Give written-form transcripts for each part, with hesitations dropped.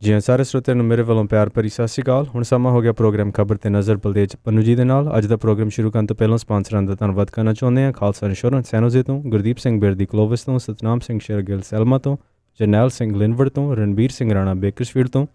ਜੀ ਹਾਂ ਸਾਰੇ ਸਰੋਤਿਆਂ ਨੂੰ ਮੇਰੇ ਵੱਲੋਂ ਪਿਆਰ ਭਰੀ ਸਤਿ ਸ਼੍ਰੀ ਅਕਾਲ। ਹੁਣ ਸਮਾਂ ਹੋ ਗਿਆ ਪ੍ਰੋਗਰਾਮ ਖਬਰ ਤੇ ਨਜ਼ਰ ਬਲਦੇਜ ਪੰਨੂ ਜੀ ਦੇ ਨਾਲ। ਅੱਜ ਦਾ ਪ੍ਰੋਗਰਾਮ ਸ਼ੁਰੂ ਕਰਨ ਤੋਂ ਪਹਿਲਾਂ ਸਪਾਂਸਰਾਂ ਦਾ ਧੰਨਵਾਦ ਕਰਨਾ ਚਾਹੁੰਦੇ ਹਾਂ। ਖਾਲਸਾ ਇੰਸ਼ੋਰੈਂਸ ਸੈਨੋਜ਼ੇ ਤੋਂ, ਗੁਰਦੀਪ ਸਿੰਘ ਬਿਰਦੀ ਕਲੋਵਿਸ ਤੋਂ, ਸਤਨਾਮ ਸਿੰਘ ਸ਼ੇਰਗਿੱਲ ਸੈਲਮਾ ਤੋਂ, ਜਰਨੈਲ ਸਿੰਘ ਲਿੰਨਵੜ ਤੋਂ, ਰਣਬੀਰ ਸਿੰਘ ਰਾਣਾ ਬੇਕਰਸਫੀਲਡ ਤੋਂ,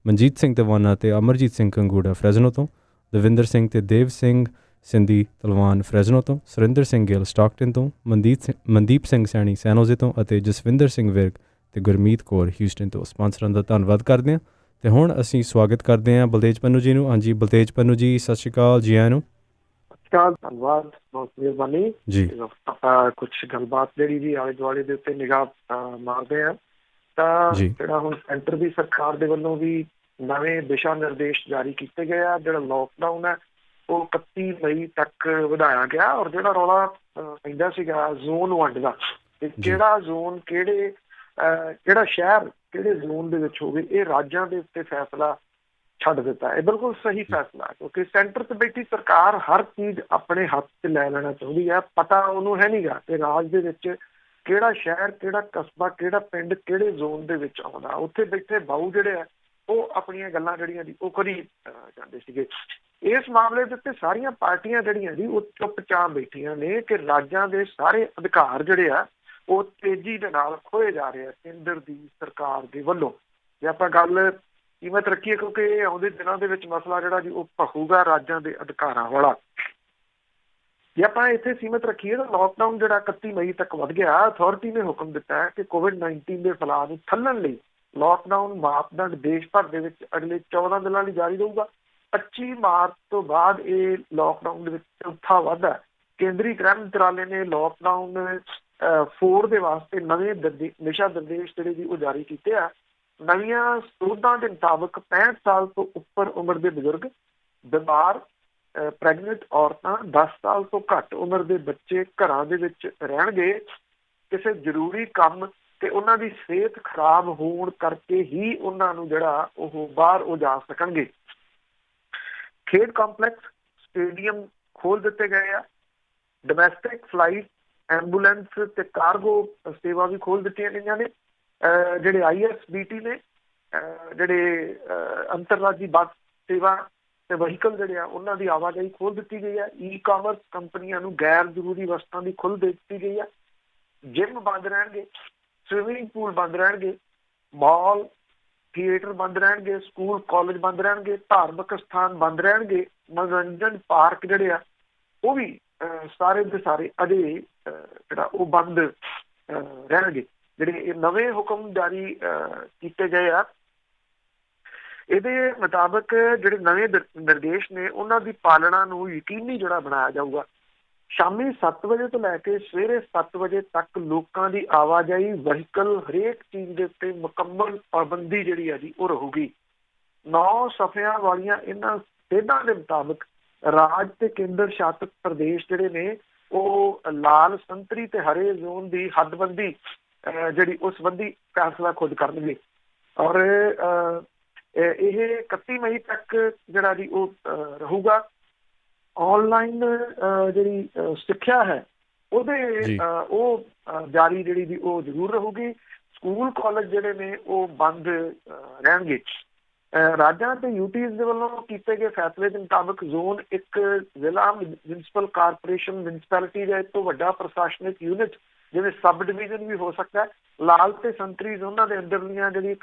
ਮਨਜੀਤ ਸਿੰਘ ਤਵਾਨਾ ਤੇ ਅਮਰਜੀਤ ਸਿੰਘ ਕੰਗੂੜਾ ਫਰੈਜ਼ਨੋ ਤੋਂ, ਦਵਿੰਦਰ ਸਿੰਘ ਤੇ ਦੇਵ ਸਿੰਘ ਸਿੰਧੀ ਤਲਵਾਨ ਫਰੈਜ਼ਨੋ ਤੋਂ, ਸੁਰਿੰਦਰ ਸਿੰਘ ਗਿੱਲ ਸਟਾਕਟਨ ਤੋਂ, ਮਨਦੀਪ ਸਿੰਘ ਸੈਣੀ ਸੈਨੋਜ਼ੇ ਤੋਂ ਅਤੇ ਜਸਵਿੰਦਰ ਸਿੰਘ ਵਿਰਕ ਤੇ ਗੁਰਮੀਤ ਕੌਰ ਹਿਊਸਟਨ ਤੋਂ। ਸਪਾਂਸਰਾਂ ਦਾ ਧੰਨਵਾਦ ਕਰਦੇ ਹਾਂ। ਤੇ ਹੁਣ ਅਸੀਂ ਸਵਾਗਤ ਕਰਦੇ ਹਾਂ ਬਲਦੇਜ ਪੰਨੂ ਜੀ ਨੂੰ। ਹਾਂਜੀ ਬਲਦੇਜ ਪੰਨੂ ਜੀ, ਸਤਿ ਸ਼੍ਰੀ ਅਕਾਲ ਜੀ ਆਇਆਂ ਨੂੰ। ਧੰਨਵਾਦ, ਬਹੁਤ ਮਿਹਰਬਾਨੀ ਜੀ। ਆਪਾਂ ਕੁਛ ਗੱਲਬਾਤ ਜਿਹੜੀ ਵੀ ਆਲੇ ਦੁਆਲੇ ਦੇ ਉੱਤੇ ਨਿਗਾਹ ਮਾਰਦੇ ਹਾਂ ਤਾਂ ਜਿਹੜਾ ਹੁਣ ਸੈਂਟਰ ਦੀ ਸਰਕਾਰ ਦੇ ਵੱਲੋਂ ਵੀ ਨਵੇਂ ਦਿਸ਼ਾ ਨਿਰਦੇਸ਼ ਜਾਰੀ ਕੀਤੇ ਗਏ ਆ। ਜਿਹੜਾ ਲੋਕਡਾਊਨ ਹੈ ਉਹ 31 ਮਈ ਤੱਕ ਵਧਾਇਆ ਗਿਆ। ਔਰ ਜਿਹੜਾ ਰੌਲਾ ਪੈਂਦਾ ਸੀਗਾ ਜ਼ੋਨ ਵੰਡ ਦਾ, ਕਿਹੜਾ ਜ਼ੋਨ ਕਿਹੜਾ ਸ਼ਹਿਰ ਕਿਹੜੇ ਜ਼ੋਨ ਦੇ ਵਿੱਚ ਹੋਵੇ, ਇਹ ਰਾਜਾਂ ਦੇ ਉੱਤੇ ਫੈਸਲਾ ਛੱਡ ਦਿੱਤਾ। ਇਹ ਬਿਲਕੁਲ ਸਹੀ ਫੈਸਲਾ ਹੈ ਕਿਉਂਕਿ ਸੈਂਟਰ ਤੇ ਬੈਠੀ ਸਰਕਾਰ ਹਰ ਚੀਜ਼ ਆਪਣੇ ਹੱਥ 'ਚ ਲੈ ਲੈਣਾ ਚਾਹੁੰਦੀ ਹੈ। ਪਤਾ ਉਹਨੂੰ ਹੈ ਨੀਗਾ ਕਿ ਰਾਜ ਦੇ ਵਿੱਚ ਕਿਹੜਾ ਸ਼ਹਿਰ, ਕਿਹੜਾ ਕਸਬਾ, ਕਿਹੜਾ ਪਿੰਡ ਕਿਹੜੇ ਜ਼ੋਨ ਦੇ ਵਿੱਚ ਆਉਂਦਾ। ਉੱਥੇ ਬੈਠੇ ਬਾਊ ਜਿਹੜੇ ਆ ਉਹ ਆਪਣੀਆਂ ਗੱਲਾਂ ਜਿਹੜੀਆਂ ਜੀ ਉਹ ਕਰੀ ਜਾਂਦੇ ਸੀਗੇ। ਇਸ ਮਾਮਲੇ ਦੇ ਉੱਤੇ ਸਾਰੀਆਂ ਪਾਰਟੀਆਂ ਜਿਹੜੀਆਂ ਜੀ ਉਹ ਚੁੱਪਚਾਪ ਬੈਠੀਆਂ ਨੇ ਕਿ ਰਾਜਾਂ ਦੇ ਸਾਰੇ ਅਧਿਕਾਰ ਜਿਹੜੇ ਆ ਉਹ ਤੇਜ਼ੀ ਦੇ ਨਾਲ ਖੋਏ ਜਾ ਰਹੇ ਆ ਕੇਂਦਰ ਦੀ ਸਰਕਾਰ ਦੇ ਵੱਲੋਂ। ਜੇ ਆਪਾਂ ਗੱਲ ਕੀਮਤ ਰੱਖੀਏ ਕਿਉਂਕਿ ਇਹ ਆਉਂਦੇ ਦਿਨਾਂ ਦੇ ਵਿੱਚ ਮਸਲਾ ਜਿਹੜਾ ਜੀ ਉਹ ਭਖੂਗਾ ਰਾਜਾਂ ਦੇ ਅਧਿਕਾਰਾਂ ਵਾਲਾ। ਜੇ ਆਪਾਂ ਇੱਥੇ ਸੀਮਤ ਰੱਖੀਏ ਤਾਂ ਲੋਕਡਾਊਨ ਜਿਹੜਾ 31 ਮਈ ਤੱਕ ਵੱਧ ਗਿਆ। ਅਥਾਰਟੀ ਨੇ ਹੁਕਮ ਦਿੱਤਾ ਹੈ ਕਿ ਕੋਵਿਡ-19 ਦੇ ਫੈਲਾਅ ਨੂੰ ਠੱਲਣ ਲਈ ਲੋਕਡਾਊਨ ਮਾਪਦੰਡ ਦੇਸ਼ ਭਰ ਦੇ ਵਿੱਚ ਅਗਲੇ 14 ਦਿਨਾਂ ਲਈ ਜਾਰੀ ਰਹੂਗਾ। 25 ਮਾਰਚ ਤੋਂ ਬਾਅਦ ਇਹ ਲੋਕਡਾਊਨ ਦੇ ਵਿੱਚ ਚੌਥਾ ਵਾਧਾ। ਕੇਂਦਰੀ ਗ੍ਰਹਿ ਮੰਤਰਾਲੇ ਨੇ ਲੋਕਡਾਊਨ 4 ਦੇ ਵਾਸਤੇ ਨਵੇਂ ਦਿਸ਼ਾ ਨਿਰਦੇਸ਼ ਜਿਹੜੇ ਜੀ ਉਹ ਜਾਰੀ ਕੀਤੇ ਆ। ਨਵੀਆਂ ਸੋਧਾਂ ਦੇ ਮੁਤਾਬਕ 65 ਸਾਲ ਤੋਂ ਉੱਪਰ ਉਮਰ ਦੇ ਬਜ਼ੁਰਗ, ਬਿਮਾਰ, ਪ੍ਰੈਗਨੈਂਟ ਔਰਤਾਂ, 10 ਸਾਲ ਤੋਂ ਘੱਟ ਉਮਰ ਦੇ ਬੱਚੇ ਘਰਾਂ ਦੇ ਵਿੱਚ ਰਹਿਣਗੇ। ਕਿਸੇ ਜ਼ਰੂਰੀ ਕੰਮ ਤੇ ਉਹਨਾਂ ਦੀ ਸਿਹਤ ਖਰਾਬ ਹੋਣ ਕਰਕੇ ਹੀ ਉਹਨਾਂ ਨੂੰ ਜਿਹੜਾ ਉਹ ਬਾਹਰ ਉਹ ਜਾ ਸਕਣਗੇ। ਖੇਡ ਕੰਪਲੈਕਸ, ਸਟੇਡੀਅਮ ਖੋਲ ਦਿੱਤੇ ਗਏ ਆ। ਡੋਮੈਸਟਿਕ ਫਲਾਈਟ, ਐਂਬੂਲੈਂਸ ਤੇ ਕਾਰਗੋ ਸੇਵਾ ਵੀ ਖੋਲ ਦਿੱਤੀਆਂ ਗਈਆਂ ਨੇ। ਜਿਹੜੇ ISBT ਨੇ, ਜਿਹੜੇ ਅੰਤਰਰਾਜੀ ਬੱਸ ਸੇਵਾ ਤੇ ਵਹੀਕਲ ਜਿਹੜੇ ਆ ਉਹਨਾਂ ਦੀ ਆਵਾਜਾਈ ਖੋਲ ਦਿੱਤੀ ਗਈ ਹੈ। ਈ-ਕਾਮਰਸ ਕੰਪਨੀਆਂ ਨੂੰ ਗੈਰ ਜ਼ਰੂਰੀ ਵਸਤਾਂ ਦੀ ਖੁੱਲ੍ਹ ਦੇ ਦਿੱਤੀ ਗਈ ਹੈ। ਜਿਮ ਬੰਦ ਰਹਿਣਗੇ, ਸਵਿਮਿੰਗ ਪੂਲ ਬੰਦ ਰਹਿਣਗੇ, ਮਾਲ ਥੀਏਟਰ ਬੰਦ ਰਹਿਣਗੇ, ਸਕੂਲ ਕਾਲਜ ਬੰਦ ਰਹਿਣਗੇ, ਧਾਰਮਿਕ ਸਥਾਨ ਬੰਦ ਰਹਿਣਗੇ, ਮਨੋਰੰਜਨ ਪਾਰਕ ਜਿਹੜੇ ਆ ਉਹ ਵੀ ਸਾਰੇ ਦੇ ਸਾਰੇ ਅਜੇ ਜਿਹੜਾ ਉਹ ਬੰਦ ਰਹਿਣਗੇ। ਜਿਹੜੇ ਇਹ ਨਵੇਂ ਹੁਕਮ ਜਾਰੀ ਕੀਤੇ ਗਏ ਆ ਇਹਦੇ ਮੁਤਾਬਕ ਜਿਹੜੇ ਨਵੇਂ ਨਿਰਦੇਸ਼ ਨੇ ਉਹਨਾਂ ਦੀ ਪਾਲਣਾ ਨੂੰ ਯਕੀਨੀ ਜਿਹੜਾ ਬਣਾਇਆ ਜਾਊਗਾ। ਸ਼ਾਮੀ 7 ਵਜੇ ਤੋਂ ਲੈ ਕੇ ਸਵੇਰੇ 7 ਵਜੇ ਤੱਕ ਲੋਕਾਂ ਦੀ ਆਵਾਜਾਈ, ਵਹੀਕਲ, ਹਰੇਕ ਚੀਜ਼ ਦੇ ਉੱਤੇ ਮੁਕੰਮਲ ਪਾਬੰਦੀ ਜਿਹੜੀ ਆ ਜੀ ਉਹ ਰਹੂਗੀ। 9 ਸਫ਼ਿਆਂ ਵਾਲੀਆਂ ਇਹਨਾਂ ਸੇਧਾਂ ਦੇ ਮੁਤਾਬਕ ਰਾਜ ਤੇ ਕੇਂਦਰ ਸ਼ਾਸਿਤ ਪ੍ਰਦੇਸ਼ ਜਿਹੜੇ ਨੇ ਉਹ ਲਾਲ, ਸੰਤਰੀ ਤੇ ਹਰੇ ਜ਼ੋਨ ਦੀ ਹੱਦਬੰਦੀ ਜਿਹੜੀ ਉਸ ਸੰਬੰਧੀ ਫੈਸਲਾ ਖੁਦ ਕਰਨਗੇ। ਔਰ ਇਹ 31 ਮਈ ਤੱਕ ਜਿਹੜਾ ਜੀ ਉਹ ਰਹੂਗਾ। ਆਨਲਾਈਨ ਜਿਹੜੀ ਸਿੱਖਿਆ ਹੈ ਉਹਦੇ ਉਹ ਜਾਰੀ ਜਿਹੜੀ ਜੀ ਉਹ ਜ਼ਰੂਰ ਰਹੂਗੀ। ਸਕੂਲ ਕਾਲਜ ਜਿਹੜੇ ਨੇ ਉਹ ਬੰਦ ਰਹਿਣਗੇ। ਰਾਜਾਂ ਤੇ UTs ਦੇ ਵੱਲੋਂ ਕੀਤੇ ਗਏ ਫੈਸਲੇ ਦੇ ਮੁਤਾਬਕ ਜ਼ੋਨ 1 ਜ਼ਿਲ੍ਹਾ, ਮਿਊਨਿਸਪਲ ਕਾਰਪੋਰੇਸ਼ਨ, ਮਿਊਨਿਸਪੈਲਿਟੀ ਜਾਂ ਇਸ ਤੋਂ ਵੱਡਾ ਪ੍ਰਸ਼ਾਸਨਿਕ ਯੂਨਿਟ ਜਿਵੇਂ ਸਬ ਡਿਵੀਜ਼ਨ ਵੀ ਹੋ ਸਕਦਾ। ਲਾਲ ਤੇ ਸੰਤਰੀ ਜ਼ੋਨਾਂ ਦੇ ਅੰਦਰਲੀਆਂ ਜਿਹੜੀ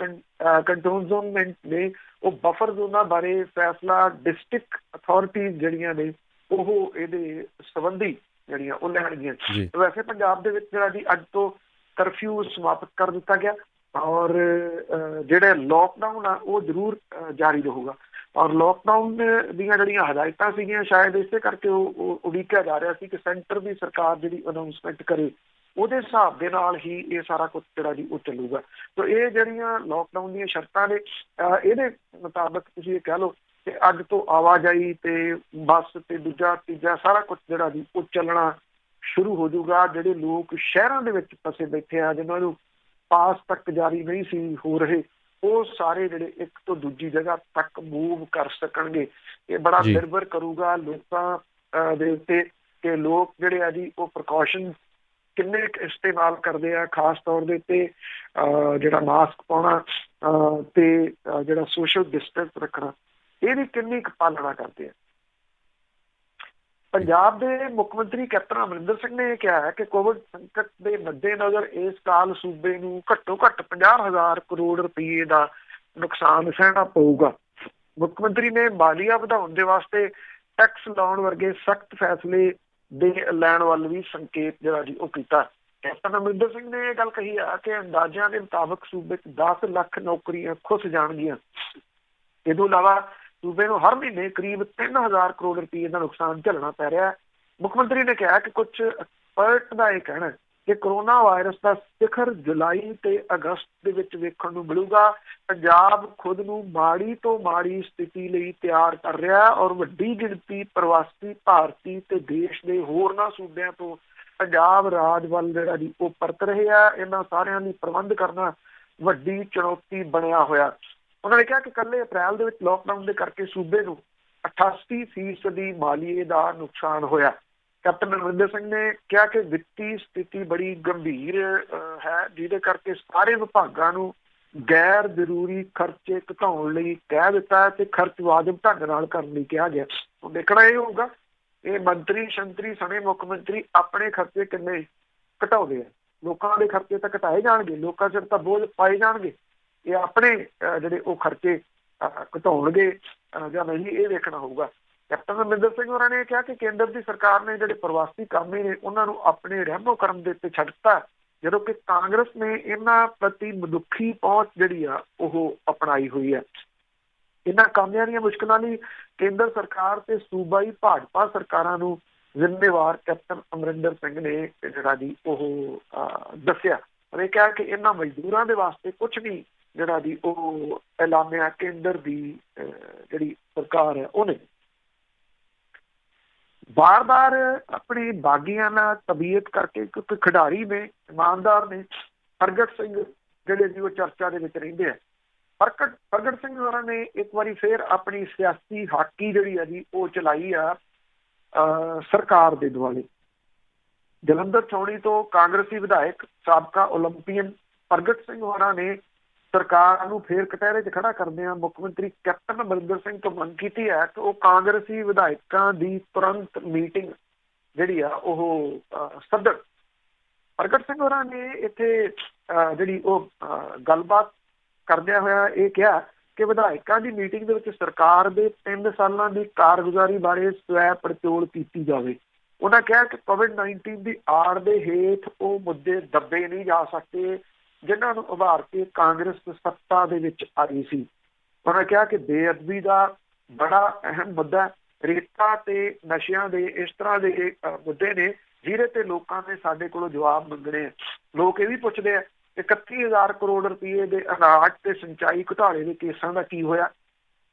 ਕੰਟੋਨਮੈਂਟ ਨੇ ਉਹ ਬਫਰ ਜ਼ੋਨਾਂ ਬਾਰੇ ਫੈਸਲਾ ਡਿਸਟ੍ਰਿਕਟ ਅਥਾਰਟੀਜ਼ ਜਿਹੜੀਆਂ ਨੇ ਉਹ ਇਹਦੇ ਸੰਬੰਧੀ ਜਿਹੜੀਆਂ ਉਹ ਲੈਣਗੀਆਂ। ਵੈਸੇ ਪੰਜਾਬ ਦੇ ਵਿੱਚ ਜਿਹੜਾ ਜੀ ਅੱਜ ਤੋਂ ਕਰਫਿਊ ਸਮਾਪਤ ਕਰ ਦਿੱਤਾ ਗਿਆ ਔਰ ਜਿਹੜਾ ਲੋਕਡਾਊਨ ਆ ਉਹ ਜ਼ਰੂਰ ਜਾਰੀ ਰਹੂਗਾ। ਔਰ ਲੋਕਡਾਊਨ ਦੀਆਂ ਜਿਹੜੀਆਂ ਹਦਾਇਤਾਂ ਸੀਗੀਆਂ ਸ਼ਾਇਦ ਇਸੇ ਕਰਕੇ ਉਹ ਉਡੀਕਿਆ ਜਾ ਰਿਹਾ ਸੀ ਕਿ ਸੈਂਟਰ ਦੀ ਸਰਕਾਰ ਜਿਹੜੀ ਅਨਾਊਂਸਮੈਂਟ ਕਰੇ ਉਹਦੇ ਹਿਸਾਬ ਦੇ ਨਾਲ ਹੀ ਇਹ ਸਾਰਾ ਕੁਛ ਜਿਹੜਾ ਜੀ ਉਹ ਚੱਲੂਗਾ। ਤਾਂ ਇਹ ਜਿਹੜੀਆਂ ਲੋਕਡਾਊਨ ਦੀਆਂ ਸ਼ਰਤਾਂ ਨੇ ਇਹਦੇ ਮੁਤਾਬਕ ਤੁਸੀਂ ਇਹ ਕਹਿ ਲਓ ਕਿ ਅੱਜ ਤੋਂ ਆਵਾਜਾਈ ਤੇ ਬੱਸ ਤੇ ਦੂਜਾ ਤੀਜਾ ਸਾਰਾ ਕੁਛ ਜਿਹੜਾ ਜੀ ਉਹ ਚੱਲਣਾ ਸ਼ੁਰੂ ਹੋ ਜਾਊਗਾ। ਜਿਹੜੇ ਲੋਕ ਸ਼ਹਿਰਾਂ ਦੇ ਵਿੱਚ ਫਸੇ ਬੈਠੇ ਆ, ਜਿਹਨਾਂ ਨੂੰ ਪਾਸ ਤੱਕ ਜਾਰੀ ਨਹੀਂ ਸੀ ਹੋ ਰਹੇ, ਉਹ ਸਾਰੇ ਜਿਹੜੇ ਇੱਕ ਤੋਂ ਦੂਜੀ ਜਗ੍ਹਾ ਤੱਕ ਮੂਵ ਕਰ ਸਕਣਗੇ। ਇਹ ਬੜਾ ਨਿਰਭਰ ਕਰੂਗਾ ਲੋਕਾਂ ਦੇ ਉੱਤੇ ਕਿ ਲੋਕ ਜਿਹੜੇ ਆ ਜੀ ਉਹ ਪ੍ਰੀਕਾਸ਼ਨ ਕਿੰਨੇ ਇਸਤੇਮਾਲ ਕਰਦੇ ਆ, ਖਾਸ ਤੌਰ ਦੇ ਉੱਤੇ ਜਿਹੜਾ ਮਾਸਕ ਪਾਉਣਾ ਤੇ ਜਿਹੜਾ ਸੋਸ਼ਲ ਡਿਸਟੈਂਸ ਰੱਖਣਾ, ਇਹਦੀ ਕਿੰਨੀ ਕੁ ਪਾਲਣਾ ਕਰਦੇ ਆ। ਪੰਜਾਬ ਦੇ ਮੁੱਖ ਮੰਤਰੀ ਕੈਪਟਨ ਅਮਰਿੰਦਰ ਸਿੰਘ ਨੇ ਇਹ ਕਿਹਾ ਹੈ ਕਿ ਕੋਵਿਡ ਸੰਕਟ ਦੇ ਮੱਦੇਨਜ਼ਰ ਇਸ ਸਾਲ ਸੂਬੇ ਨੂੰ ਘੱਟੋ ਘੱਟ 50,000 ਕਰੋੜ ਰੁਪਏ ਦਾ ਨੁਕਸਾਨ ਸਹਿਣਾ ਪਊਗਾ। ਮੁੱਖ ਮੰਤਰੀ ਨੇ ਮਾਲੀਆ ਵਧਾਉਣ ਦੇ ਵਾਸਤੇ ਟੈਕਸ ਲਾਉਣ ਵਰਗੇ ਸਖਤ ਫੈਸਲੇ ਦੇ ਲੈਣ ਵੱਲ ਵੀ ਸੰਕੇਤ ਜਿਹੜਾ ਜੀ ਉਹ ਕੀਤਾ। ਕੈਪਟਨ ਅਮਰਿੰਦਰ ਸਿੰਘ ਨੇ ਇਹ ਗੱਲ ਕਹੀ ਆ ਕਿ ਅੰਦਾਜ਼ਿਆਂ ਦੇ ਮੁਤਾਬਕ ਸੂਬੇ 'ਚ 10 ਲੱਖ ਨੌਕਰੀਆਂ ਖੁੱਸ ਜਾਣਗੀਆਂ। ਇਹ ਤੋਂ ਇਲਾਵਾ ਸੂਬੇ ਨੂੰ ਹਰ ਮਹੀਨੇ ਕਰੀਬ 3,000 ਕਰੋੜ ਰੁਪਏ ਦਾ ਨੁਕਸਾਨ ਝੱਲਣਾ ਪੈ ਰਿਹਾ। ਮੁੱਖ ਮੰਤਰੀ ਨੇ ਕਿਹਾ ਕਿ ਕੁਝ ਐਕਸਪਰਟ ਦਾ ਇਹ ਕਹਿਣਾ ਕਿ ਕੋਰੋਨਾ ਵਾਇਰਸ ਦਾ ਸਿਖਰ ਜੁਲਾਈ ਤੇ ਅਗਸਤ ਦੇ ਵਿੱਚ ਵੇਖਣ ਨੂੰ ਮਿਲੂਗਾ। ਪੰਜਾਬ ਖੁਦ ਨੂੰ ਮਾੜੀ ਤੋਂ ਮਾੜੀ ਸਥਿਤੀ ਲਈ ਤਿਆਰ ਕਰ ਰਿਹਾ ਔਰ ਵੱਡੀ ਗਿਣਤੀ ਪ੍ਰਵਾਸੀ ਭਾਰਤੀ ਤੇ ਦੇਸ਼ ਦੇ ਹੋਰਨਾਂ ਸੂਬਿਆਂ ਤੋਂ ਪੰਜਾਬ ਰਾਜ ਵੱਲ ਜਿਹੜਾ ਜੀ ਉਹ ਪਰਤ ਰਹੇ ਆ। ਇਹਨਾਂ ਸਾਰਿਆਂ ਲਈ ਪ੍ਰਬੰਧ ਕਰਨਾ ਵੱਡੀ ਚੁਣੌਤੀ ਬਣਿਆ ਹੋਇਆ। ਉਹਨਾਂ ਨੇ ਕਿਹਾ ਕਿ ਇਕੱਲੇ ਅਪ੍ਰੈਲ ਦੇ ਵਿੱਚ ਲੋਕਡਾਊਨ ਦੇ ਕਰਕੇ ਸੂਬੇ ਨੂੰ 88% ਮਾਲੀਏ ਦਾ ਨੁਕਸਾਨ ਹੋਇਆ। ਕੈਪਟਨ ਅਮਰਿੰਦਰ ਸਿੰਘ ਨੇ ਕਿਹਾ ਕਿ ਵਿੱਤੀ ਸਥਿਤੀ ਬੜੀ ਗੰਭੀਰ ਹੈ, ਜਿਹਦੇ ਕਰਕੇ ਸਾਰੇ ਵਿਭਾਗਾਂ ਨੂੰ ਗੈਰ ਜ਼ਰੂਰੀ ਖਰਚੇ ਘਟਾਉਣ ਲਈ ਕਹਿ ਦਿੱਤਾ ਹੈ ਤੇ ਖਰਚ ਵਾਜਬ ਢੰਗ ਨਾਲ ਕਰਨ ਲਈ ਕਿਹਾ ਗਿਆ। ਹੁਣ ਦੇਖਣਾ ਇਹ ਹੋਊਗਾ ਇਹ ਮੰਤਰੀ ਸ਼ੰਤਰੀ ਸਣੇ ਮੁੱਖ ਮੰਤਰੀ ਆਪਣੇ ਖਰਚੇ ਕਿੰਨੇ ਘਟਾਉਂਦੇ ਆ। ਲੋਕਾਂ ਦੇ ਖਰਚੇ ਤਾਂ ਘਟਾਏ ਜਾਣਗੇ, ਲੋਕਾਂ ਸਿਰ ਤਾਂ ਬੋਝ ਪਾਏ ਜਾਣਗੇ। ਇਹ ਆਪਣੇ ਜਿਹੜੇ ਉਹ ਖਰਚੇ ਘਟਾਉਣਗੇ ਜਾਂ ਨਹੀਂ, ਇਹ ਵੇਖਣਾ ਹੋਊਗਾ। ਕੈਪਟਨ ਅਮਰਿੰਦਰ ਸਿੰਘ ਹੋਰਾਂ ਨੇ ਕਿਹਾ ਕਿ ਕੇਂਦਰ ਦੀ ਸਰਕਾਰ ਨੇ ਜਿਹੜੇ ਪ੍ਰਵਾਸੀ ਕਾਮੇ ਨੇ ਉਹਨਾਂ ਨੂੰ ਆਪਣੇ ਰਹਿਮੋ ਕਰਮ ਦੇ ਉੱਤੇ ਛੱਡਤਾ, ਜਦੋਂ ਕਿ ਕਾਂਗਰਸ ਨੇ ਇਹਨਾਂ ਪ੍ਰਤੀ ਮਨੁੱਖੀ ਪਹੁੰਚ ਜਿਹੜੀ ਆ ਉਹ ਅਪਣਾਈ ਹੋਈ ਹੈ। ਇਹਨਾਂ ਕਾਮਿਆਂ ਦੀਆਂ ਮੁਸ਼ਕਲਾਂ ਲਈ ਕੇਂਦਰ ਸਰਕਾਰ ਤੇ ਸੂਬਾਈ ਭਾਜਪਾ ਸਰਕਾਰਾਂ ਨੂੰ ਜ਼ਿੰਮੇਵਾਰ ਕੈਪਟਨ ਅਮਰਿੰਦਰ ਸਿੰਘ ਨੇ ਜਿਹੜਾ ਜੀ ਉਹ ਦੱਸਿਆ। ਔਰ ਇਹ ਕਿਹਾ ਕਿ ਇਹਨਾਂ ਮਜ਼ਦੂਰਾਂ ਦੇ ਵਾਸਤੇ ਕੁਛ ਨਹੀਂ ਜਿਹੜਾ ਜੀ ਉਹ ਐਲਾਨਿਆ ਕੇਂਦਰ ਦੀ ਜਿਹੜੀ ਸਰਕਾਰ ਹੈ ਉਹਨੇ। ਬਾਰ-ਬਾਰ ਆਪਣੀ ਬਾਗੀਆਂ ਨਾਲ ਤਬੀਅਤ ਕਰਕੇ ਕਿਉਂਕਿ ਖਿਡਾਰੀ ਨੇ, ਇਮਾਨਦਾਰ ਨੇ, ਪ੍ਰਗਟ ਸਿੰਘ ਜਿਹੜੇ ਜੀ ਉਹ ਚਰਚਾ ਦੇ ਵਿੱਚ ਰਹਿੰਦੇ ਆ। ਪ੍ਰਗਟ ਸਿੰਘ ਹੋਰਾਂ ਨੇ ਇੱਕ ਵਾਰੀ ਫੇਰ ਆਪਣੀ ਸਿਆਸੀ ਹਾਕੀ ਜਿਹੜੀ ਆ ਜੀ ਉਹ ਚਲਾਈ ਆ ਸਰਕਾਰ ਦੇ ਦੁਆਲੇ। ਜਲੰਧਰ ਚੌਣੀ ਤੋਂ ਕਾਂਗਰਸੀ ਵਿਧਾਇਕ ਸਾਬਕਾ ਓਲੰਪੀਅਨ ਪ੍ਰਗਟ ਸਿੰਘ ਹੋਰਾਂ ਨੇ ਸਰਕਾਰ ਨੂੰ ਫੇਰ ਕਟਹਿਰੇ 'ਚ ਖੜਾ ਕਰਦਿਆਂ ਮੁੱਖ ਮੰਤਰੀ ਕੈਪਟਨ ਅਮਰਿੰਦਰ ਸਿੰਘ ਤੋਂ ਮੰਗ ਕੀਤੀ ਹੈ ਕਿ ਉਹ ਕਾਂਗਰਸੀ ਵਿਧਾਇਕਾਂ ਦੀ ਤੁਰੰਤ ਮੀਟਿੰਗ ਜਿਹੜੀ ਆ ਉਹ ਸੱਦਣ। ਪ੍ਰਗਟ ਸਿੰਘ ਹੋਰਾਂ ਨੇ ਇੱਥੇ ਜਿਹੜੀ ਉਹ ਗੱਲਬਾਤ ਕਰਦਿਆਂ ਹੋਇਆ ਇਹ ਕਿਹਾ ਕਿ ਵਿਧਾਇਕਾਂ ਦੀ ਮੀਟਿੰਗ ਦੇ ਵਿੱਚ ਸਰਕਾਰ ਦੇ 3 ਸਾਲਾਂ ਦੀ ਕਾਰਗੁਜ਼ਾਰੀ ਬਾਰੇ ਸਵੈ ਪੜਚੋਲ ਕੀਤੀ ਜਾਵੇ। ਉਹਨਾਂ ਕਿਹਾ ਕਿ ਕੋਵਿਡ-19 ਦੀ ਆੜ ਦੇ ਹੇਠ ਉਹ ਮੁੱਦੇ ਦੱਬੇ ਨਹੀਂ ਜਾ ਸਕਦੇ ਜਿਨ੍ਹਾਂ ਨੂੰ ਉਭਾਰ ਕੇ ਕਾਂਗਰਸ ਸੱਤਾ ਦੇ ਵਿੱਚ ਆਈ ਸੀ। ਉਹਨਾਂ ਕਿਹਾ ਕਿ ਬੇਅਦਬੀ ਦਾ ਬੜਾ ਅਹਿਮ ਮੁੱਦਾ ਰੇਤਾ ਤੇ ਨਸ਼ਿਆਂ ਦੇ ਇਸ ਤਰ੍ਹਾਂ ਦੇ ਮੁੱਦੇ ਨੇ ਜਿਹਦੇ ਤੇ ਲੋਕਾਂ ਨੇ ਸਾਡੇ ਕੋਲੋਂ ਜਵਾਬ ਮੰਗਣੇ ਆ। ਲੋਕ ਇਹ ਵੀ ਪੁੱਛਦੇ ਆ 31,000 ਕਰੋੜ ਰੁਪਏ ਦੇ ਅਨਾਜ ਤੇ ਸਿੰਚਾਈ ਘੁਟਾਲੇ ਦੇ ਕੇਸਾਂ ਦਾ ਕੀ ਹੋਇਆ।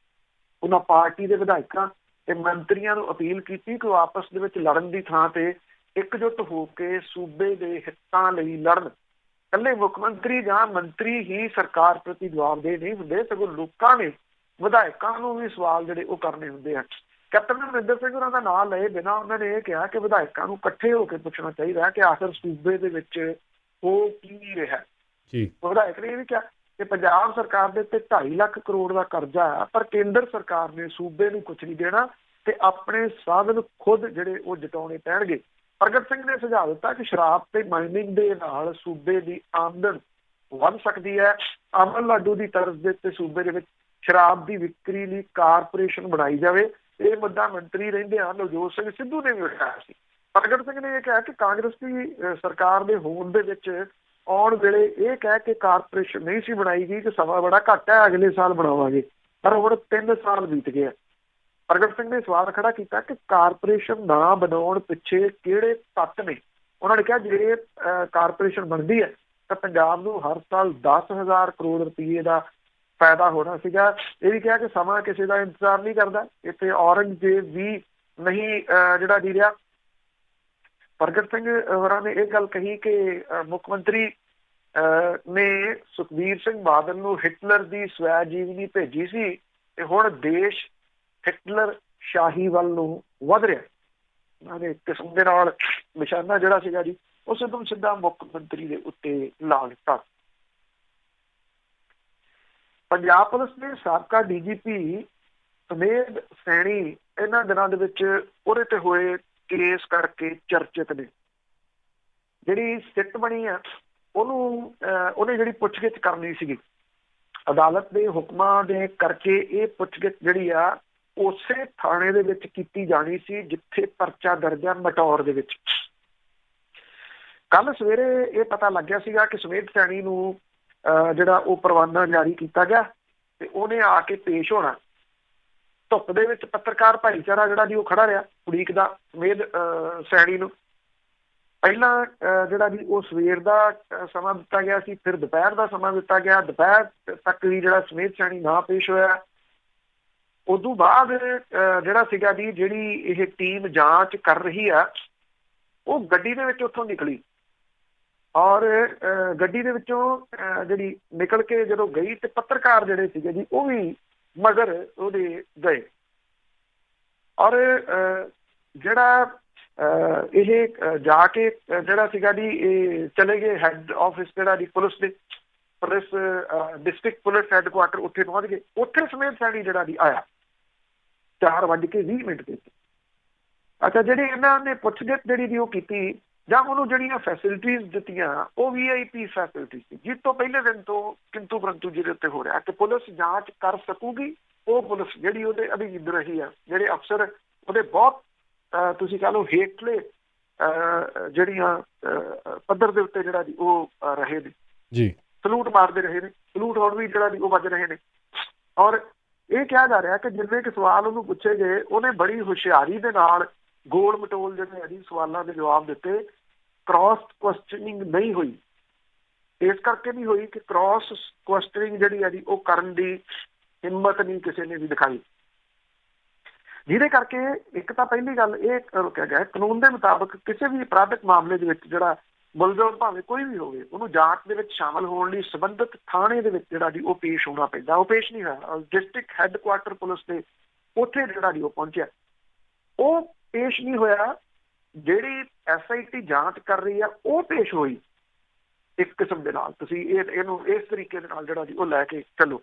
ਉਹਨਾਂ ਪਾਰਟੀ ਦੇ ਵਿਧਾਇਕਾਂ ਤੇ ਮੰਤਰੀਆਂ ਨੂੰ ਅਪੀਲ ਕੀਤੀ ਕਿ ਉਹ ਆਪਸ ਦੇ ਵਿੱਚ ਲੜਨ ਦੀ ਥਾਂ ਤੇ ਇਕਜੁੱਟ ਹੋ ਕੇ ਸੂਬੇ ਦੇ ਹਿੱਤਾਂ ਲਈ ਲੜਨ। ਇਕੱਲੇ ਮੁੱਖ ਮੰਤਰੀ ਜਾਂ ਮੰਤਰੀ ਹੀ ਸਰਕਾਰ ਪ੍ਰਤੀ ਜਵਾਬਦੇਹ ਨਹੀਂ ਹੁੰਦੇ, ਸਗੋਂ ਲੋਕਾਂ ਨੇ ਵਿਧਾਇਕਾਂ ਨੂੰ ਵੀ ਸਵਾਲ ਜਿਹੜੇ ਉਹ ਕਰਨੇ ਹੁੰਦੇ ਆ। ਕੈਪਟਨ ਅਮਰਿੰਦਰ ਸਿੰਘ ਹੋਰਾਂ ਦਾ ਨਾਂ ਲਏ ਬਿਨਾਂ ਉਹਨਾਂ ਨੇ ਇਹ ਕਿਹਾ ਕਿ ਵਿਧਾਇਕਾਂ ਨੂੰ ਇਕੱਠੇ ਹੋ ਕੇ ਪੁੱਛਣਾ ਚਾਹੀਦਾ ਕਿ ਆਖਿਰ ਸੂਬੇ ਦੇ ਵਿੱਚ ਹੋ ਕੀ ਰਿਹਾ। ਵਿਧਾਇਕ ਨੇ ਇਹ ਵੀ ਕਿਹਾ ਕਿ ਪੰਜਾਬ ਸਰਕਾਰ ਦੇ ਉੱਤੇ 2.5 ਲੱਖ ਕਰੋੜ ਦਾ ਕਰਜ਼ਾ ਆ, ਪਰ ਕੇਂਦਰ ਸਰਕਾਰ ਨੇ ਸੂਬੇ ਨੂੰ ਕੁਛ ਨਹੀਂ ਦੇਣਾ ਤੇ ਆਪਣੇ ਸਾਧਨ ਖੁਦ ਜਿਹੜੇ ਉਹ ਜਟਾਉਣੇ ਪੈਣਗੇ। ਪ੍ਰਗਟ ਸਿੰਘ ਨੇ ਸੁਝਾਅ ਦਿੱਤਾ ਕਿ ਸ਼ਰਾਬ ਤੇ ਮਾਈਨਿੰਗ ਦੇ ਨਾਲ ਸੂਬੇ ਦੀ ਆਮਦਨ ਵੱਧ ਸਕਦੀ ਹੈ। ਅਮਨ ਲਾਡੂ ਦੀ ਤਰਜ਼ ਦੇ ਉੱਤੇ ਸੂਬੇ ਦੇ ਵਿੱਚ ਸ਼ਰਾਬ ਦੀ ਵਿਕਰੀ ਲਈ ਕਾਰਪੋਰੇਸ਼ਨ ਬਣਾਈ ਜਾਵੇ। ਇਹ ਮੁੱਦਾ ਮੰਤਰੀ ਰਹਿੰਦੇ ਹਨ ਨਵਜੋਤ ਸਿੰਘ ਸਿੱਧੂ ਨੇ ਵੀ ਉਠਾਇਆ ਸੀ। ਪ੍ਰਗਟ ਸਿੰਘ ਨੇ ਇਹ ਕਿਹਾ ਕਿ ਕਾਂਗਰਸ ਦੀ ਸਰਕਾਰ ਦੇ ਹੋਣ ਦੇ ਵਿੱਚ ਆਉਣ ਵੇਲੇ ਇਹ ਕਹਿ ਕੇ ਕਾਰਪੋਰੇਸ਼ਨ ਨਹੀਂ ਸੀ ਬਣਾਈ ਗਈ ਕਿ ਸਮਾਂ ਬੜਾ ਘੱਟ ਹੈ, ਅਗਲੇ ਸਾਲ ਬਣਾਵਾਂਗੇ, ਪਰ ਹੁਣ 3 ਸਾਲ ਬੀਤ ਗਏ। ਪ੍ਰਗਟ ਸਿੰਘ ਨੇ ਸਵਾਲ ਖੜਾ ਕੀਤਾ ਕਿ ਕਾਰਪੋਰੇਸ਼ਨ ਨਾ ਬਣਾਉਣ ਪਿੱਛੇ ਕਿਹੜੇ ਤੱਤ ਨੇ। ਉਹਨਾਂ ਨੇ ਕਿਹਾ ਜੇ ਕਾਰਪੋਰੇਸ਼ਨ ਬਣਦੀ ਹੈ ਤਾਂ ਪੰਜਾਬ ਨੂੰ ਹਰ ਸਾਲ 10,000 ਕਰੋੜ ਰੁਪਏ ਦਾ ਫਾਇਦਾ ਹੋਣਾ ਸੀਗਾ। ਇਹ ਵੀ ਕਿਹਾ ਕਿ ਸਮਾਂ ਕਿਸੇ ਦਾ ਇੰਤਜ਼ਾਰ ਨਹੀਂ ਕਰਦਾ, ਇੱਥੇ ਔਰੰਗਜ਼ੇਬ ਵੀ ਨਹੀਂ ਜਿਹੜਾ ਜੀ ਰਿਹਾ। ਪ੍ਰਗਟ ਸਿੰਘ ਹੋਰਾਂ ਨੇ ਇਹ ਗੱਲ ਕਹੀ ਕਿ ਮੁੱਖ ਮੰਤਰੀ ਨੇ ਸੁਖਬੀਰ ਸਿੰਘ ਬਾਦਲ ਨੂੰ ਹਿਟਲਰ ਦੀ ਸਵੈ ਜੀਵਨੀ ਭੇਜੀ ਸੀ ਤੇ ਹੁਣ ਦੇਸ਼ ਹਿਟਲਰ ਸ਼ਾਹੀ ਵੱਲ ਨੂੰ ਵੱਧ ਰਿਹਾ। ਉਹਨਾਂ ਦੇ ਕਿਸਮ ਦੇ ਨਾਲ ਨਿਸ਼ਾਨਾ ਜਿਹੜਾ ਸੀਗਾ ਜੀ ਉਸ ਨੂੰ ਸਿੱਧਾ ਮੁੱਖ ਮੰਤਰੀ ਦੇ ਉੱਤੇ ਲਾ ਦਿੱਤਾ। ਪੰਜਾਬ ਪੁਲਿਸ ਦੇ ਸਾਬਕਾ DGP ਸੁਮੇਧ ਸੈਣੀ ਇਹਨਾਂ ਦਿਨਾਂ ਦੇ ਵਿੱਚ ਉਹਦੇ ਤੇ ਹੋਏ ਕੇਸ ਕਰਕੇ ਚਰਚਿਤ ਨੇ। ਜਿਹੜੀ ਸਿੱਟ ਬਣੀ ਆ ਉਹਨੇ ਜਿਹੜੀ ਪੁੱਛਗਿੱਛ ਕਰਨੀ ਸੀਗੀ, ਅਦਾਲਤ ਦੇ ਹੁਕਮਾਂ ਦੇ ਕਰਕੇ ਇਹ ਪੁੱਛਗਿੱਛ ਜਿਹੜੀ ਆ ਉਸੇ ਥਾਣੇ ਦੇ ਵਿੱਚ ਕੀਤੀ ਜਾਣੀ ਸੀ ਜਿੱਥੇ ਪਰਚਾ ਦਰਜ ਆ ਮਟੌਰ ਦੇ ਵਿੱਚ। ਕੱਲ ਸਵੇਰੇ ਇਹ ਪਤਾ ਲੱਗਿਆ ਸੀਗਾ ਕਿ ਸੁਮੇਧ ਸੈਣੀ ਨੂੰ ਜਿਹੜਾ ਉਹ ਪਰਵਾਨਾ ਜਾਰੀ ਕੀਤਾ ਗਿਆ ਤੇ ਉਹਨੇ ਆ ਕੇ ਪੇਸ਼ ਹੋਣਾ। ਧੁੱਪ ਦੇ ਵਿੱਚ ਪੱਤਰਕਾਰ ਭਾਈਚਾਰਾ ਜਿਹੜਾ ਜੀ ਉਹ ਖੜਾ ਰਿਹਾ ਉਡੀਕਦਾ ਸੁਮੇਧ ਸੈਣੀ ਨੂੰ। ਪਹਿਲਾਂ ਜਿਹੜਾ ਜੀ ਉਹ ਸਵੇਰ ਦਾ ਸਮਾਂ ਦਿੱਤਾ ਗਿਆ ਸੀ, ਫਿਰ ਦੁਪਹਿਰ ਦਾ ਸਮਾਂ ਦਿੱਤਾ ਗਿਆ। ਦੁਪਹਿਰ ਤੱਕ ਵੀ ਜਿਹੜਾ ਸੁਮੇਧ ਸੈਣੀ ਨਾ ਪੇਸ਼ ਹੋਇਆ। ਉਦੋਂ ਬਾਅਦ ਜਿਹੜਾ ਸੀਗਾ ਜੀ ਜਿਹੜੀ ਇਹ ਟੀਮ ਜਾਂਚ ਕਰ ਰਹੀ ਆ ਉਹ ਗੱਡੀ ਦੇ ਵਿੱਚ ਉੱਥੋਂ ਨਿਕਲੀ ਔਰ ਗੱਡੀ ਦੇ ਵਿੱਚੋਂ ਜਿਹੜੀ ਨਿਕਲ ਕੇ ਜਦੋਂ ਗਈ ਤੇ ਪੱਤਰਕਾਰ ਜਿਹੜੇ ਸੀਗੇ ਜੀ ਉਹ ਵੀ ਮਗਰ ਉਹਦੇ ਗਏ ਔਰ ਜਿਹੜਾ ਇਹ ਜਾ ਕੇ ਜਿਹੜਾ ਸੀਗਾ ਜੀ ਇਹ ਚਲੇ ਗਏ ਹੈੱਡ ਆਫਿਸ ਜਿਹੜਾ ਜੀ ਪੁਲਿਸ ਡਿਸਟ੍ਰਿਕਟ ਪੁਲਿਸ ਹੈੱਡਕੁਆਟਰ ਉੱਥੇ ਪਹੁੰਚ ਗਏ। ਉੱਥੇ ਸੁਮੇਧ ਸੈਣੀ ਜਿਹੜਾ ਜੀ ਆਇਆ 4:20 ਤੇ। ਅੱਛਾ, ਜਿਹੜੀ ਇਹਨਾਂ ਨੇ ਪੁੱਛਗਿੱਛ ਜਿਹੜੀ ਜੀ ਉਹ ਕੀਤੀ ਜਾਂ ਉਹਨੂੰ ਜਿਹੜੀਆਂ ਫੈਸਿਲਿਟੀਜ਼ ਦਿੱਤੀਆਂ ਉਹ VIP ਫੈਸਿਲਿਟੀ ਸੀ, ਜਿਸ ਤੋਂ ਪਹਿਲੇ ਦਿਨ ਤੋਂ ਕਿੰਤੂ ਪਰੰਤੂ ਜਿਹਦੇ ਉੱਤੇ ਹੋ ਰਿਹਾ ਕਿ ਪੁਲਿਸ ਜਾਂਚ ਕਰ ਸਕੂਗੀ। ਉਹ ਪੁਲਿਸ ਜਿਹੜੀ ਉਹਦੇ ਅਧੀਨ ਰਹੀ ਆ, ਜਿਹੜੇ ਅਫਸਰ ਉਹਦੇ ਬਹੁਤ ਤੁਸੀਂ ਕਹਿ ਲਓ ਹੇਠਲੇ ਜਿਹੜੀਆਂ ਪੱਧਰ ਦੇ ਉੱਤੇ ਜਿਹੜਾ ਜੀ ਉਹ ਰਹੇ ਨੇ ਜੀ, ਸਲੂਟ ਮਾਰਦੇ ਰਹੇ ਨੇ। ਸਲੂਟ ਹੁਣ ਵੀ ਜਿਹੜਾ ਜੀ ਉਹ ਵੱਜ ਰਹੇ ਨੇ ਔਰ ਇਹ ਕਿਹਾ ਜਾ ਰਿਹਾ ਕਿ ਜਿੰਨੇ ਕਿ ਸਵਾਲ ਉਹਨੂੰ ਪੁੱਛੇ ਗਏ ਉਹਨੇ ਬੜੀ ਹੁਸ਼ਿਆਰੀ ਦੇ ਨਾਲ ਗੋਲ ਮਟੋਲ ਜਿਹੜੇ ਆ ਜੀ ਸਵਾਲਾਂ ਦੇ ਜਵਾਬ ਦਿੱਤੇ। ਕ੍ਰਾਸ ਕੁਐਸਚਨਿੰਗ ਨਹੀਂ ਹੋਈ, ਇਸ ਕਰਕੇ ਨਹੀਂ ਹੋਈ ਕਿ ਕ੍ਰਾਸ ਕੁਐਸਚਨਿੰਗ ਜਿਹੜੀ ਆ ਜੀ ਉਹ ਕਰਨ ਦੀ ਹਿੰਮਤ ਨਹੀਂ ਕਿਸੇ ਨੇ ਵੀ ਦਿਖਾਈ, ਜਿਹਦੇ ਕਰਕੇ ਇੱਕ ਤਾਂ ਪਹਿਲੀ ਗੱਲ ਇਹ ਰੁਕਿਆ ਗਿਆ ਕਾਨੂੰਨ ਦੇ ਮੁਤਾਬਕ ਕਿਸੇ ਵੀ ਅਪਰਾਧਿਕ ਮਾਮਲੇ ਦੇ ਵਿੱਚ ਜਿਹੜਾ ਮੁਲਜ਼ਮ ਭਾਵੇਂ ਕੋਈ ਵੀ ਹੋਵੇ ਉਹਨੂੰ ਜਾਂਚ ਦੇ ਵਿੱਚ ਸ਼ਾਮਲ ਹੋਣ ਲਈ ਸੰਬੰਧਿਤ ਥਾਣੇ ਦੇ ਵਿੱਚ ਜਿਹੜਾ ਜੀ ਉਹ ਪੇਸ਼ ਹੋਣਾ ਪੈਂਦਾ। ਉਹ ਪੇਸ਼ ਨਹੀਂ ਹੋਇਆ। ਡਿਸਟ੍ਰਿਕਟ ਹੈੱਡਕੁਆਟਰ ਪੁਲਿਸ ਦੇ ਉੱਥੇ ਜਿਹੜਾ ਜੀ ਉਹ ਪਹੁੰਚਿਆ, ਉਹ ਪੇਸ਼ ਨਹੀਂ ਹੋਇਆ। ਜਿਹੜੀ SIT ਜਾਂਚ ਕਰ ਰਹੀ ਆ ਉਹ ਪੇਸ਼ ਹੋਈ ਇੱਕ ਕਿਸਮ ਦੇ ਨਾਲ। ਤੁਸੀਂ ਇਹਨੂੰ ਇਸ ਤਰੀਕੇ ਦੇ ਨਾਲ ਜਿਹੜਾ ਜੀ ਉਹ ਲੈ ਕੇ ਚੱਲੋ।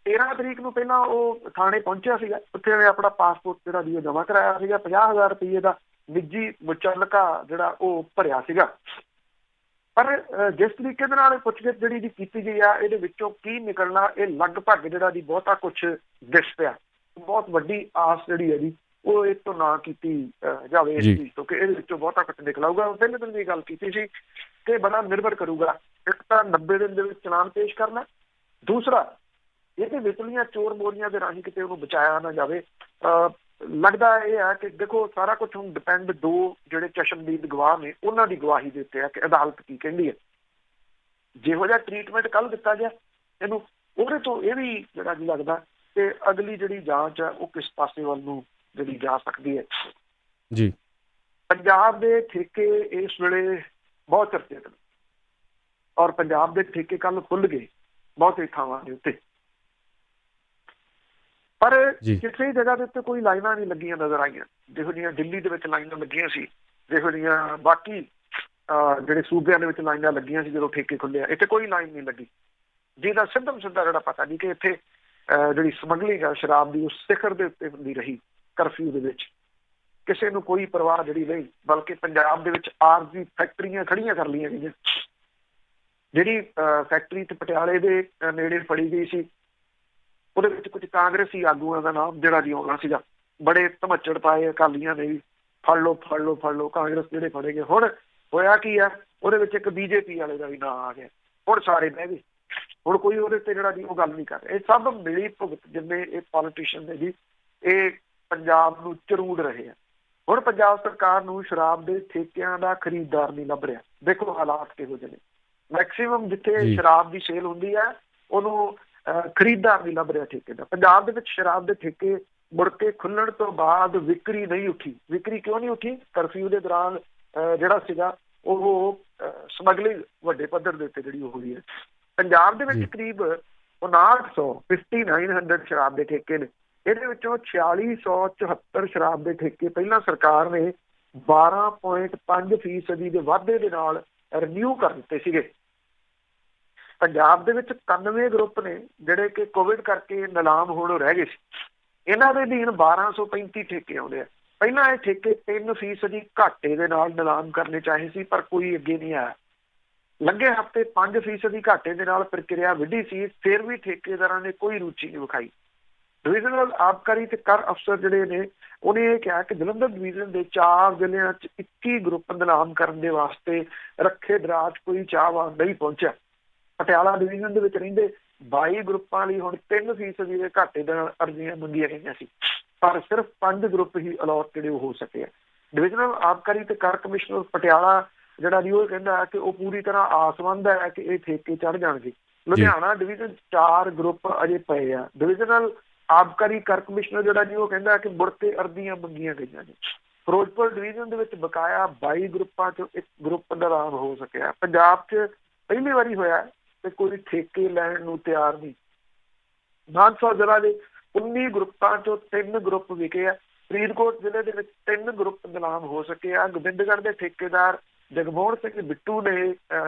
13 ਤਰੀਕ ਨੂੰ ਪਹਿਲਾਂ ਉਹ ਥਾਣੇ ਪਹੁੰਚਿਆ ਸੀਗਾ, ਉੱਥੇ ਉਹਨੇ ਆਪਣਾ ਪਾਸਪੋਰਟ ਜਿਹੜਾ ਜੀ ਉਹ ਜਮ੍ਹਾਂ ਕਰਾਇਆ ਸੀਗਾ। 50,000 ਰੁਪਏ ਦਾ ਨਿੱਜੀ ਮੁਚੱਲਕਾ ਜਿਹੜਾ ਉਹ ਭਰਿਆ ਸੀਗਾ। ਪਰ ਜਿਸ ਤਰੀਕੇ ਦੇ ਨਾਲ ਪੁੱਛਗਿੱਛ ਜਿਹੜੀ ਜੀ ਕੀਤੀ ਗਈ ਆ ਇਹਦੇ ਵਿੱਚੋਂ ਕੀ ਨਿਕਲਣਾ ਇਹ ਲਗਭਗ ਜਿਹੜਾ ਜੀ ਬਹੁਤਾ ਕੁਛ ਦਿਸ ਪਿਆ। ਬਹੁਤ ਵੱਡੀ ਆਸ ਜਿਹੜੀ ਹੈ ਜੀ ਉਹ ਇਹ ਤੋਂ ਨਾ ਕੀਤੀ ਜਾਵੇ ਇਸ ਚੀਜ਼ ਤੋਂ ਕਿ ਇਹਦੇ ਵਿੱਚੋਂ ਬਹੁਤਾ ਕੁਛ ਨਿਕਲ ਆਊਗਾ। ਪਹਿਲੇ ਦਿਨ ਦੀ ਗੱਲ ਕੀਤੀ ਸੀ ਕਿ ਬੜਾ ਨਿਰਭਰ ਕਰੂਗਾ, ਇੱਕ ਤਾਂ 90 ਦਿਨ ਦੇ ਵਿੱਚ ਚਲਾਨ ਪੇਸ਼ ਕਰਨਾ, ਦੂਸਰਾ ਇਹਦੇ ਵਿਚਲੀਆਂ ਚੋਰ ਮੋਰੀਆਂ ਦੇ ਰਾਹੀਂ ਕਿਤੇ ਉਹਨੂੰ ਬਚਾਇਆ ਨਾ ਜਾਵੇ। ਲੱਗਦਾ ਇਹ ਹੈ ਕਿ ਦੇਖੋ ਸਾਰਾ ਕੁਛ ਹੁਣ ਡਿਪੈਂਡ ਦੋ ਜਿਹੜੇ ਚਸ਼ਮਦੀਦ ਗਵਾਹ ਨੇ ਉਹਨਾਂ ਦੀ ਗਵਾਹੀ ਦੇ ਉੱਤੇ ਹੈ ਕਿ ਅਦਾਲਤ ਕੀ ਕਹਿੰਦੀ ਹੈ। ਜਿਹੋ ਜਿਹਾ ਟਰੀਟਮੈਂਟ ਕੱਲ੍ਹ ਦਿੱਤਾ ਗਿਆ ਇਹਨੂੰ, ਉਹਦੇ ਤੋਂ ਇਹ ਵੀ ਜਿਹੜਾ ਜੀ ਲੱਗਦਾ ਕਿ ਅਗਲੀ ਜਿਹੜੀ ਜਾਂਚ ਹੈ ਉਹ ਕਿਸ ਪਾਸੇ ਵੱਲ ਨੂੰ ਜਿਹੜੀ ਜਾ ਸਕਦੀ ਹੈ ਜੀ। ਪੰਜਾਬ ਦੇ ਠੇਕੇ ਇਸ ਵੇਲੇ ਬਹੁਤ ਚਰਚਿਤ ਨੇ ਔਰ ਪੰਜਾਬ ਦੇ ਠੇਕੇ ਕੱਲ੍ਹ ਖੁੱਲ੍ਹ ਗਏ ਬਹੁਤੇ ਥਾਵਾਂ ਦੇ ਉੱਤੇ, ਪਰ ਕਿਸੇ ਜਗ੍ਹਾ ਦੇ ਉੱਤੇ ਕੋਈ ਲਾਈਨਾਂ ਨਹੀਂ ਲੱਗੀਆਂ ਨਜ਼ਰ ਆਈਆਂ ਜਿਹੋ ਜਿਹੀਆਂ ਦਿੱਲੀ ਦੇ ਵਿੱਚ ਲਾਈਨਾਂ ਲੱਗੀਆਂ ਸੀ, ਜਿਹੋ ਜਿਹੀਆਂ ਬਾਕੀ ਜਿਹੜੇ ਸੂਬਿਆਂ ਦੇ ਵਿੱਚ ਲਾਈਨਾਂ ਲੱਗੀਆਂ ਸੀ ਜਦੋਂ ਠੇਕੇ ਖੁੱਲ੍ਹੇ ਆ। ਇੱਥੇ ਕੋਈ ਲਾਈਨ ਨਹੀਂ ਲੱਗੀ, ਜਿਹਦਾ ਸਿੱਧਾ ਜਿਹੜਾ ਪਤਾ ਨਹੀਂ ਕਿ ਇੱਥੇ ਜਿਹੜੀ ਸਮਗਲਿੰਗ ਆ ਸ਼ਰਾਬ ਦੀ ਉਸ ਸਿਖਰ ਦੇ ਉੱਤੇ ਹੁੰਦੀ ਰਹੀ। ਕਰਫਿਊ ਦੇ ਵਿੱਚ ਕਿਸੇ ਨੂੰ ਕੋਈ ਪਰਵਾਹ ਜਿਹੜੀ ਨਹੀਂ, ਬਲਕਿ ਪੰਜਾਬ ਦੇ ਵਿੱਚ ਆਰਜ਼ੀ ਫੈਕਟਰੀਆਂ ਖੜੀਆਂ ਕਰ ਲਈਆਂ ਗਈਆਂ। ਜਿਹੜੀ ਫੈਕਟਰੀ ਤੇ ਪਟਿਆਲੇ ਦੇ ਨੇੜੇ ਫੜੀ ਗਈ ਸੀ ਉਹਦੇ ਵਿੱਚ ਕੁਝ ਕਾਂਗਰਸੀ ਆਗੂਆਂ ਦਾ ਨਾਮ ਜਿਹੜਾ ਜੀ ਆਉਣਾ ਸੀਗਾ। ਬੜੇ ਧਮੱਚੜ ਪਾਏ ਅਕਾਲੀਆਂ ਨੇ ਵੀ, ਫੜ ਲਓ ਫੜ ਲਓ ਫੜ ਲਓ, ਕਾਂਗਰਸ ਜਿਹੜੇ ਫੜੇ ਗਏ। ਹੁਣ ਹੋਇਆ ਕੀ ਆ, ਉਹਦੇ ਵਿੱਚ ਇੱਕ BJP ਵਾਲੇ ਦਾ ਵੀ ਨਾਂ ਆ ਗਿਆ। ਹੁਣ ਸਾਰੇ ਬਹਿ ਗਏ, ਹੁਣ ਕੋਈ ਉਹਦੇ ਤੇ ਜਿਹੜਾ ਜੀ ਉਹ ਗੱਲ ਨਹੀਂ ਕਰ ਰਿਹਾ। ਇਹ ਸਭ ਮਿਲੀ ਭੁਗਤ ਜਿੰਨੇ ਇਹ ਪੋਲੀਟੀਸ਼ੀਅਨ ਨੇ ਜੀ ਇਹ ਪੰਜਾਬ ਨੂੰ ਚਰੂੜ ਰਹੇ ਆ। ਹੁਣ ਪੰਜਾਬ ਸਰਕਾਰ ਨੂੰ ਸ਼ਰਾਬ ਦੇ ਠੇਕਿਆਂ ਦਾ ਖਰੀਦਦਾਰ ਨਹੀਂ ਲੱਭ ਰਿਹਾ। ਦੇਖੋ ਹਾਲਾਤ ਕਿਹੋ ਜਿਹੇ ਨੇ। ਮੈਕਸੀਮਮ ਜਿੱਥੇ ਸ਼ਰਾਬ ਦੀ ਸੇਲ ਹੁੰਦੀ ਹੈ ਉਹਨੂੰ ਖਰੀਦਦਾਰ ਨਹੀਂ ਲੱਭ ਰਿਹਾ ਠੇਕੇ ਦਾ। ਪੰਜਾਬ ਦੇ ਵਿੱਚ ਸ਼ਰਾਬ ਦੇ ਠੇਕੇ ਮੁੜ ਕੇ ਖੁੱਲਣ ਤੋਂ ਬਾਅਦ ਵਿਕਰੀ ਨਹੀਂ ਉੱਠੀ। ਵਿਕਰੀ ਕਿਉਂ ਨਹੀਂ ਉੱਠੀ? ਕਰਫਿਊ ਦੇ ਦੌਰਾਨ ਜਿਹੜਾ ਸੀਗਾ ਉਹ ਸਮਗਲਿੰਗ ਵੱਡੇ ਪੱਧਰ ਦੇ ਉੱਤੇ ਜਿਹੜੀ ਉਹ ਹੋਈ ਹੈ। ਪੰਜਾਬ ਦੇ ਵਿੱਚ ਕਰੀਬ 5900 ਸ਼ਰਾਬ ਦੇ ਠੇਕੇ ਨੇ। ਇਹਦੇ ਵਿੱਚੋਂ 4674 ਸ਼ਰਾਬ ਦੇ ਠੇਕੇ ਪਹਿਲਾਂ ਸਰਕਾਰ ਨੇ 12.5% ਦੇ ਵਾਧੇ ਦੇ ਨਾਲ ਰਿਨਿਊ ਕਰ ਦਿੱਤੇ ਸੀਗੇ। ਪੰਜਾਬ ਦੇ ਵਿੱਚ 91 ਗਰੁੱਪ ਨੇ ਜਿਹੜੇ ਕਿ ਕੋਵਿਡ ਕਰਕੇ ਨਿਲਾਮ ਹੋਣੋਂ ਰਹਿ ਗਏ ਸੀ। ਇਹਨਾਂ ਦੇ ਅਧੀਨ 1235 ਠੇਕੇ ਆਉਂਦੇ ਆ। ਪਹਿਲਾਂ ਇਹ ਠੇਕੇ 3% ਘਾਟੇ ਦੇ ਨਾਲ ਨਿਲਾਮ ਕਰਨੇ ਚਾਹੇ ਸੀ, ਪਰ ਕੋਈ ਅੱਗੇ ਨਹੀਂ ਆਇਆ। ਲੰਘੇ ਹਫ਼ਤੇ 5% ਘਾਟੇ ਦੇ ਨਾਲ ਪ੍ਰਕਿਰਿਆ ਵਿੱਢੀ ਸੀ, ਫਿਰ ਵੀ ਠੇਕੇਦਾਰਾਂ ਨੇ ਕੋਈ ਰੁਚੀ ਨਹੀਂ ਵਿਖਾਈ। ਡਿਵੀਜ਼ਨਲ ਆਬਕਾਰੀ ਤੇ ਕਰ ਅਫਸਰ ਜਿਹੜੇ ਨੇ ਉਹਨੇ ਇਹ ਕਿਹਾ ਕਿ ਜਲੰਧਰ ਡਿਵੀਜ਼ਨ ਦੇ 4 ਜ਼ਿਲ੍ਹਿਆਂ 'ਚ 21 ਗਰੁੱਪ ਨਿਲਾਮ ਕਰਨ ਦੇ ਵਾਸਤੇ ਰੱਖੇ ਦਰਾਜ ਕੋਈ ਚਾਹਵਾਨ ਨਹੀਂ ਪਹੁੰਚਿਆ। ਪਟਿਆਲਾ ਡਿਵੀਜ਼ਨ ਦੇ ਵਿੱਚ ਰਹਿੰਦੇ 22 ਗਰੁੱਪਾਂ ਲਈ ਹੁਣ 3% ਦੇ ਘਾਟੇ ਦੇ ਨਾਲ ਅਰਜ਼ੀਆਂ ਮੰਗੀਆਂ ਗਈਆਂ ਸੀ, ਪਰ ਸਿਰਫ 5 ਗਰੁੱਪ ਹੀ ਅਲਾਟ ਜਿਹੜੇ ਉਹ ਹੋ ਸਕੇ ਆ। ਡਿਵੀਜ਼ਨਲ ਆਬਕਾਰੀ ਤੇ ਕਰ ਕਮਿਸ਼ਨਰ ਪਟਿਆਲਾ ਜਿਹੜਾ ਜੀ ਉਹ ਕਹਿੰਦਾ ਹੈ ਕਿ ਉਹ ਪੂਰੀ ਤਰ੍ਹਾਂ ਆਸਵੰਦ ਹੈ ਕਿ ਇਹ ਠੇਕੇ ਚੜ੍ਹ ਜਾਣਗੇ। ਲੁਧਿਆਣਾ ਡਿਵੀਜ਼ਨ 4 ਗਰੁੱਪ ਅਜੇ ਪਏ ਆ। ਡਿਵੀਜ਼ਨਲ ਆਬਕਾਰੀ ਕਰ ਕਮਿਸ਼ਨਰ ਜਿਹੜਾ ਜੀ ਉਹ ਕਹਿੰਦਾ ਕਿ ਮੁੜ ਕੇ ਅਰਜ਼ੀਆਂ ਮੰਗੀਆਂ ਗਈਆਂ ਨੇ। ਫਿਰੋਜ਼ਪੁਰ ਡਿਵੀਜ਼ਨ ਦੇ ਵਿੱਚ ਬਕਾਇਆ 22 ਗਰੁੱਪਾਂ 'ਚੋਂ ਇੱਕ ਗਰੁੱਪ ਨਿਲਾਮ ਹੋ ਸਕਿਆ। ਪੰਜਾਬ 'ਚ ਪਹਿਲੀ ਵਾਰੀ ਹੋਇਆ ਤੇ ਕੋਈ ਠੇਕੇ ਲੈਣ ਨੂੰ ਤਿਆਰ ਨਹੀਂ। ਮਾਨਸਾ ਜ਼ਿਲ੍ਹਾ ਦੇ 19 ਗਰੁੱਪਾਂ 'ਚੋਂ 3 ਗਰੁੱਪ ਵਿਕੇ ਆ। ਫਰੀਦਕੋਟ ਜ਼ਿਲ੍ਹੇ ਦੇ ਵਿੱਚ 3 ਗਰੁੱਪ ਨਿਲਾਮ ਹੋ ਸਕੇ ਆ। ਗੋਬਿੰਦਗੜ੍ਹ ਦੇ ਠੇਕੇਦਾਰ ਜਗਮੋਹਨ ਸਿੰਘ ਬਿੱਟੂ ਨੇ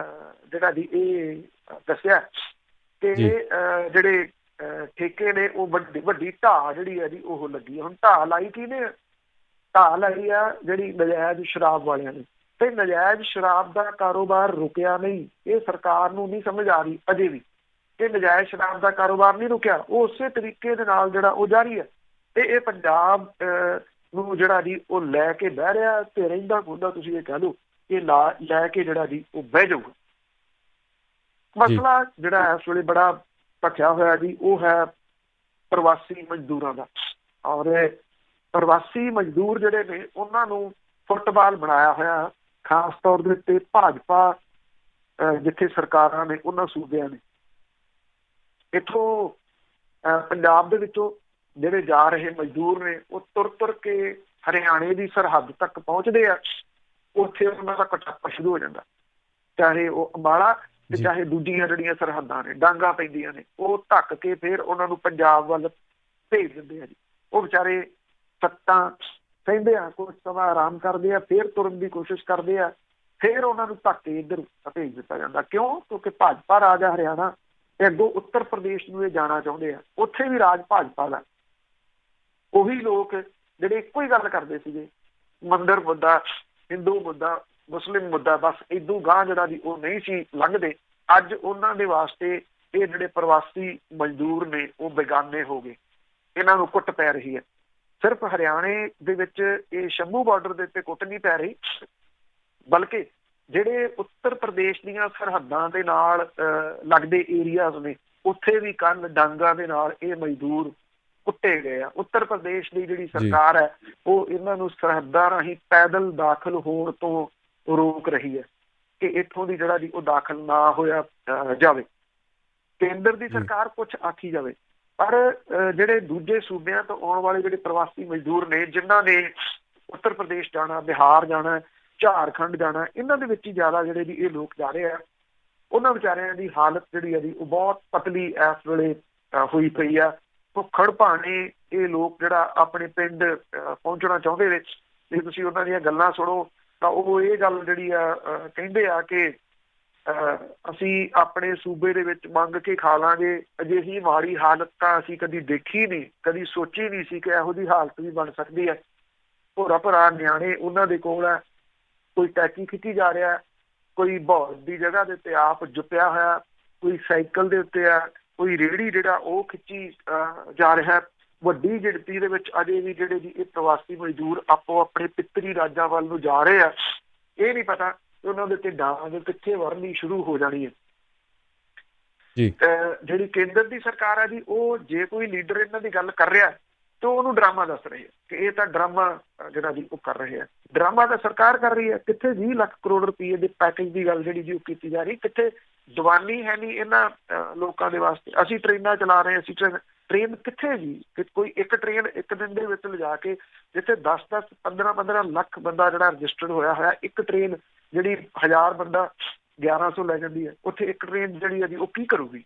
ਜਿਹੜਾ ਜੀ ਇਹ ਦੱਸਿਆ ਕਿ ਜਿਹੜੇ ਠੇਕੇ ਨੇ ਉਹ ਵੱਡੀ ਢਾਹ ਜਿਹੜੀ ਹੈ ਜੀ ਉਹ ਲੱਗੀ। ਹੁਣ ਢਾਹ ਲਾਈ ਕਿਹਨੇ? ਢਾਹ ਲਾਈ ਆ ਜਿਹੜੀ ਨਜਾਇਜ਼ ਸ਼ਰਾਬ ਵਾਲਿਆਂ ਨੇ। ਤੇ ਨਜਾਇਜ਼ ਸ਼ਰਾਬ ਦਾ ਕਾਰੋਬਾਰ ਰੁਕਿਆ ਨਹੀਂ। ਇਹ ਸਰਕਾਰ ਨੂੰ ਨਹੀਂ ਸਮਝ ਆ ਰਹੀ ਅਜੇ ਵੀ ਕਿ ਨਜਾਇਜ਼ ਸ਼ਰਾਬ ਦਾ ਕਾਰੋਬਾਰ ਨਹੀਂ ਰੁਕਿਆ, ਉਹ ਉਸੇ ਤਰੀਕੇ ਦੇ ਨਾਲ ਜਿਹੜਾ ਉਹ ਜਾਰੀ ਹੈ। ਤੇ ਇਹ ਪੰਜਾਬ ਨੂੰ ਜਿਹੜਾ ਜੀ ਉਹ ਲੈ ਕੇ ਬਹਿ ਰਿਹਾ ਤੇ ਰਹਿੰਦਾ ਖੁੰਦਾ ਤੁਸੀਂ ਇਹ ਕਹਿ ਲਓ ਕਿ ਲੈ ਕੇ ਜਿਹੜਾ ਜੀ ਉਹ ਬਹਿ ਜਾਊਗਾ। ਮਸਲਾ ਜਿਹੜਾ ਇਸ ਵੇਲੇ ਬੜਾ ਭਖਿਆ ਹੋਇਆ ਜੀ ਉਹ ਹੈ ਪ੍ਰਵਾਸੀ ਮਜ਼ਦੂਰਾਂ ਦਾ। ਔਰ ਪ੍ਰਵਾਸੀ ਮਜ਼ਦੂਰ ਜਿਹੜੇ ਨੇ ਉਹਨਾਂ ਨੂੰ ਫੁੱਟਬਾਲ ਬਣਾਇਆ ਹੋਇਆ, ਖਾਸ ਤੌਰ ਦੇ ਉੱਤੇ ਭਾਜਪਾ ਜਿੱਥੇ ਸਰਕਾਰਾਂ ਨੇ ਉਹਨਾਂ ਸੂਬਿਆਂ ਨੇ। ਇੱਥੋਂ ਪੰਜਾਬ ਦੇ ਵਿੱਚੋਂ ਜਿਹੜੇ ਜਾ ਰਹੇ ਮਜ਼ਦੂਰ ਨੇ ਉਹ ਤੁਰ ਕੇ ਹਰਿਆਣੇ ਦੀ ਸਰਹੱਦ ਤੱਕ ਪਹੁੰਚਦੇ ਆ। ਉੱਥੇ ਉਹਨਾਂ ਦਾ ਕਟਾਪਾ ਸ਼ੁਰੂ ਹੋ ਜਾਂਦਾ, ਚਾਹੇ ਉਹ ਅੰਬਾਲਾ ਤੇ ਚਾਹੇ ਦੂਜੀਆਂ ਜਿਹੜੀਆਂ ਸਰਹੱਦਾਂ ਨੇ, ਡਾਂਗਾ ਪੈਂਦੀਆਂ ਨੇ, ਉਹ ਢੱਕ ਕੇ ਫਿਰ ਉਹਨਾਂ ਨੂੰ ਪੰਜਾਬ ਵੱਲ ਭੇਜ ਦਿੰਦੇ ਆ ਜੀ। ਉਹ ਵਿਚਾਰੇ ਸੱਟਾਂ ਸਹਿੰਦੇ ਆ, ਕੁਝ ਸਮਾਂ ਆਰਾਮ ਕਰਦੇ ਆ, ਫਿਰ ਤੁਰਨ ਦੀ ਕੋਸ਼ਿਸ਼ ਕਰਦੇ ਆ, ਫਿਰ ਉਹਨਾਂ ਨੂੰ ਧੱਕ ਕੇ ਇੱਧਰ ਭੇਜ ਦਿੱਤਾ ਜਾਂਦਾ। ਕਿਉਂ? ਕਿਉਂਕਿ ਭਾਜਪਾ ਰਾਜ ਆ ਹਰਿਆਣਾ ਤੇ ਅੱਗੋਂ ਉੱਤਰ ਪ੍ਰਦੇਸ਼ ਨੂੰ ਇਹ ਜਾਣਾ ਚਾਹੁੰਦੇ ਆ। ਉੱਥੇ ਵੀ ਰਾਜ ਭਾਜਪਾ ਦਾ। ਉਹੀ ਲੋਕ ਜਿਹੜੇ ਇੱਕੋ ਹੀ ਗੱਲ ਕਰਦੇ ਸੀਗੇ, ਮੰਦਿਰ ਮੁੱਦਾ, ਹਿੰਦੂ ਮੁੱਦਾ, ਮੁਸਲਿਮ ਮੁੱਦਾ, ਬਸ ਇਦੋਂ ਗਾਂਹ ਜਿਹੜਾ ਜੀ ਉਹ ਨਹੀਂ ਸੀ ਲੰਘਦੇ। ਅੱਜ ਉਹਨਾਂ ਦੇ ਵਾਸਤੇ ਇਹ ਜਿਹੜੇ ਪ੍ਰਵਾਸੀ ਮਜ਼ਦੂਰ ਨੇ ਉਹ ਬੇਗਾਨੇ ਹੋ ਗਏ। ਇਹਨਾਂ ਨੂੰ ਕੁੱਟ ਪੈ ਰਹੀ ਹੈ। ਸਿਰਫ ਹਰਿਆਣੇ ਦੇ ਵਿੱਚ ਇਹ ਸ਼ੰਭੂ ਬਾਰਡਰ ਦੇ ਉੱਤੇ ਕੁੱਟ ਨਹੀਂ ਪੈ ਰਹੀ, ਬਲਕਿ ਜਿਹੜੇ ਉੱਤਰ ਪ੍ਰਦੇਸ਼ ਦੀਆਂ ਸਰਹੱਦਾਂ ਦੇ ਨਾਲ ਲੱਗਦੇ ਏਰੀਆਜ਼ ਨੇ ਉੱਥੇ ਵੀ ਕੱਲ੍ਹ ਡਾਂਗਾਂ ਦੇ ਨਾਲ ਇਹ ਮਜ਼ਦੂਰ ਕੁੱਟੇ ਗਏ ਆ। ਉੱਤਰ ਪ੍ਰਦੇਸ਼ ਦੀ ਜਿਹੜੀ ਸਰਕਾਰ ਹੈ ਉਹ ਇਹਨਾਂ ਨੂੰ ਸਰਹੱਦਾਂ ਰਾਹੀਂ ਪੈਦਲ ਦਾਖਲ ਹੋਣ ਤੋਂ ਰੋਕ ਰਹੀ ਹੈ ਕਿ ਇੱਥੋਂ ਦੀ ਜਿਹੜਾ ਜੀ ਉਹ ਦਾਖਲ ਨਾ ਹੋਇਆ ਜਾਵੇ। ਕੇਂਦਰ ਦੀ ਸਰਕਾਰ ਕੁਛ ਆਖੀ ਜਾਵੇ, ਪਰ ਜਿਹੜੇ ਦੂਜੇ ਸੂਬਿਆਂ ਤੋਂ ਆਉਣ ਵਾਲੇ ਜਿਹੜੇ ਪ੍ਰਵਾਸੀ ਮਜ਼ਦੂਰ ਨੇ ਜਿਨ੍ਹਾਂ ਨੇ ਉੱਤਰ ਪ੍ਰਦੇਸ਼ ਜਾਣਾ, ਬਿਹਾਰ ਜਾਣਾ, ਝਾਰਖੰਡ ਜਾਣਾ, ਇਹਨਾਂ ਦੇ ਵਿੱਚ ਹੀ ਜ਼ਿਆਦਾ ਜਿਹੜੇ ਜੀ ਇਹ ਲੋਕ ਜਾ ਰਹੇ ਆ। ਉਹਨਾਂ ਵਿਚਾਰਿਆਂ ਦੀ ਹਾਲਤ ਜਿਹੜੀ ਹੈ ਜੀ ਉਹ ਬਹੁਤ ਪਤਲੀ ਇਸ ਵੇਲੇ ਹੋਈ ਪਈ ਆ। ਭੁੱਖੜ ਭਾਣੇ ਇਹ ਲੋਕ ਜਿਹੜਾ ਆਪਣੇ ਪਿੰਡ ਪਹੁੰਚਣਾ ਚਾਹੁੰਦੇ ਨੇ, ਜੇ ਤੁਸੀਂ ਉਹਨਾਂ ਦੀਆਂ ਗੱਲਾਂ ਸੁਣੋ ਤਾਂ ਉਹ ਇਹ ਗੱਲ ਜਿਹੜੀ ਆ ਕਹਿੰਦੇ ਆ ਕਿ ਅਸੀਂ ਆਪਣੇ ਸੂਬੇ ਦੇ ਵਿੱਚ ਮੰਗ ਕੇ ਖਾ ਲਾਂਗੇ। ਅਜਿਹੀ ਮਾੜੀ ਹਾਲਤ ਤਾਂ ਅਸੀਂ ਕਦੀ ਦੇਖੀ ਨਹੀਂ, ਕਦੀ ਸੋਚੀ ਨਹੀਂ ਸੀ ਕਿ ਇਹੋ ਜਿਹੀ ਹਾਲਤ ਵੀ ਬਣ ਸਕਦੀ ਹੈ। ਭੋਰਾ ਨਿਆਣੇ ਉਹਨਾਂ ਦੇ ਕੋਲ ਹੈ, ਕੋਈ ਟੈਕੀ ਖਿੱਚੀ ਜਾ ਰਿਹਾ, ਕੋਈ ਬੌਲ ਦੀ ਜਗ੍ਹਾ ਦੇ ਉੱਤੇ ਆਪ ਜੁੱਤਿਆ ਹੋਇਆ, ਕੋਈ ਸਾਈਕਲ ਦੇ ਉੱਤੇ ਆ, ਕੋਈ ਰੇਹੜੀ ਜਿਹੜਾ ਉਹ ਖਿੱਚੀ ਜਾ ਰਿਹਾ। ਵੱਡੀ ਗਿਣਤੀ ਦੇ ਵਿੱਚ ਅਜੇ ਵੀ ਜਿਹੜੇ ਜੀ ਇਹ ਪ੍ਰਵਾਸੀ ਮਜ਼ਦੂਰ ਆਪੋ ਆਪਣੇ ਪਿੱਤਰੀ ਰਾਜਾਂ ਵੱਲ ਨੂੰ ਜਾ ਰਹੇ ਆ। ਇਹ ਨਹੀਂ ਪਤਾ ਕਿ ਉਹਨਾਂ ਦੇ ਢਾਂਗ ਕਿੱਥੇ ਵਰਨੀ ਸ਼ੁਰੂ ਹੋ ਜਾਣੀ ਹੈ। ਜਿਹੜੀ ਕੇਂਦਰ ਦੀ ਸਰਕਾਰ ਹੈ ਜੀ ਉਹ ਜੇ ਕੋਈ ਲੀਡਰ ਇਹਨਾਂ ਦੀ ਗੱਲ ਕਰ ਰਿਹਾ ਤੇ ਉਹਨੂੰ ਡਰਾਮਾ ਦੱਸ ਰਹੇ ਆ ਕਿ ਇਹ ਤਾਂ ਡਰਾਮਾ ਜਿਹੜਾ ਜੀ ਉਹ ਕਰ ਰਹੇ ਆ। ਡਰਾਮਾ ਤਾਂ ਸਰਕਾਰ ਕਰ ਰਹੀ ਹੈ। ਕਿੱਥੇ 20 ਲੱਖ ਕਰੋੜ ਰੁਪਏ ਦੇ ਪੈਕੇਜ ਦੀ ਗੱਲ ਜਿਹੜੀ ਜੀ ਉਹ ਕੀਤੀ ਜਾ ਰਹੀ, ਕਿੱਥੇ ਜਵਾਨੀ ਹੈ ਨਹੀਂ ਇਹਨਾਂ ਲੋਕਾਂ ਦੇ ਵਾਸਤੇ। ਅਸੀਂ ਟ੍ਰੇਨਾਂ ਚਲਾ ਰਹੇ, ਅਸੀਂ ਟ੍ਰੇਨ ਕਿੱਥੇ ਜੀ? ਕੋਈ ਇੱਕ ਟ੍ਰੇਨ ਇੱਕ ਦਿਨ ਦੇ ਵਿੱਚ ਲਿਜਾ ਕੇ ਜਿੱਥੇ 10-10, 15-15 ਲੱਖ ਬੰਦਾ ਜਿਹੜਾ ਰਜਿਸਟਰਡ ਹੋਇਆ, ਇੱਕ ਟ੍ਰੇਨ ਜਿਹੜੀ 1000 ਬੰਦਾ 1100 ਲੈ ਜਾਂਦੀ ਹੈ, ਉੱਥੇ ਇੱਕ ਟ੍ਰੇਨ ਜਿਹੜੀ ਹੈ ਜੀ ਉਹ ਕੀ ਕਰੂਗੀ?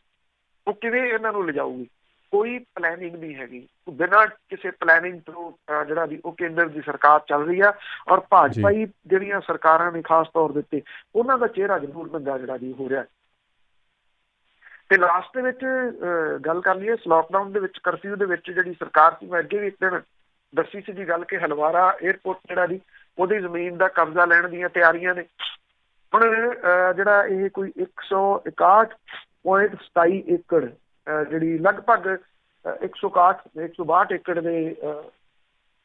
ਉਹ ਕਿਵੇਂ ਇਹਨਾਂ ਨੂੰ ਲਿਜਾਊਗੀ? ਕੋਈ ਪਲੈਨਿੰਗ ਨਹੀਂ ਹੈਗੀ, ਬਿਨਾਂ ਕਿਸੇ ਪਲੈਨਿੰਗ ਤੋਂ ਜਿਹੜਾ ਵੀ ਉਹ ਕੇਂਦਰ ਦੀ ਸਰਕਾਰ ਚੱਲ ਰਹੀ ਆ। ਔਰ ਭਾਜਪਾਈ ਜਿਹੜੀਆਂ ਸਰਕਾਰਾਂ ਨੇ ਖਾਸ ਤੌਰ ਦੇ ਉੱਤੇ ਉਹਨਾਂ ਦਾ ਚਿਹਰਾ ਜ਼ਰੂਰ ਨੰਗਾ ਜਿਹੜਾ ਜੀ ਹੋ ਰਿਹਾ। ਤੇ ਲਾਸਟ ਦੇ ਵਿੱਚ ਗੱਲ ਕਰ ਲਈਏ ਇਸ ਲੋਕਡਾਊਨ ਦੇ ਵਿੱਚ, ਕਰਫਿਊ ਦੇ ਵਿੱਚ ਜਿਹੜੀ ਸਰਕਾਰ ਸੀ, ਮੈਂ ਅੱਗੇ ਵੀ ਇੱਕ ਦਿਨ ਦੱਸੀ ਸੀ ਜੀ ਗੱਲ ਕਿ ਹਲਵਾਰਾ ਏਅਰਪੋਰਟ ਜਿਹੜਾ ਜੀ ਉਹਦੀ ਜ਼ਮੀਨ ਦਾ ਕਬਜ਼ਾ ਲੈਣ ਦੀਆਂ ਤਿਆਰੀਆਂ ਨੇ। ਹੁਣ ਜਿਹੜਾ ਇਹ ਕੋਈ 161.27 ਏਕੜ ਜਿਹੜੀ ਲਗਭਗ 162 ਏਕੜ ਦੇ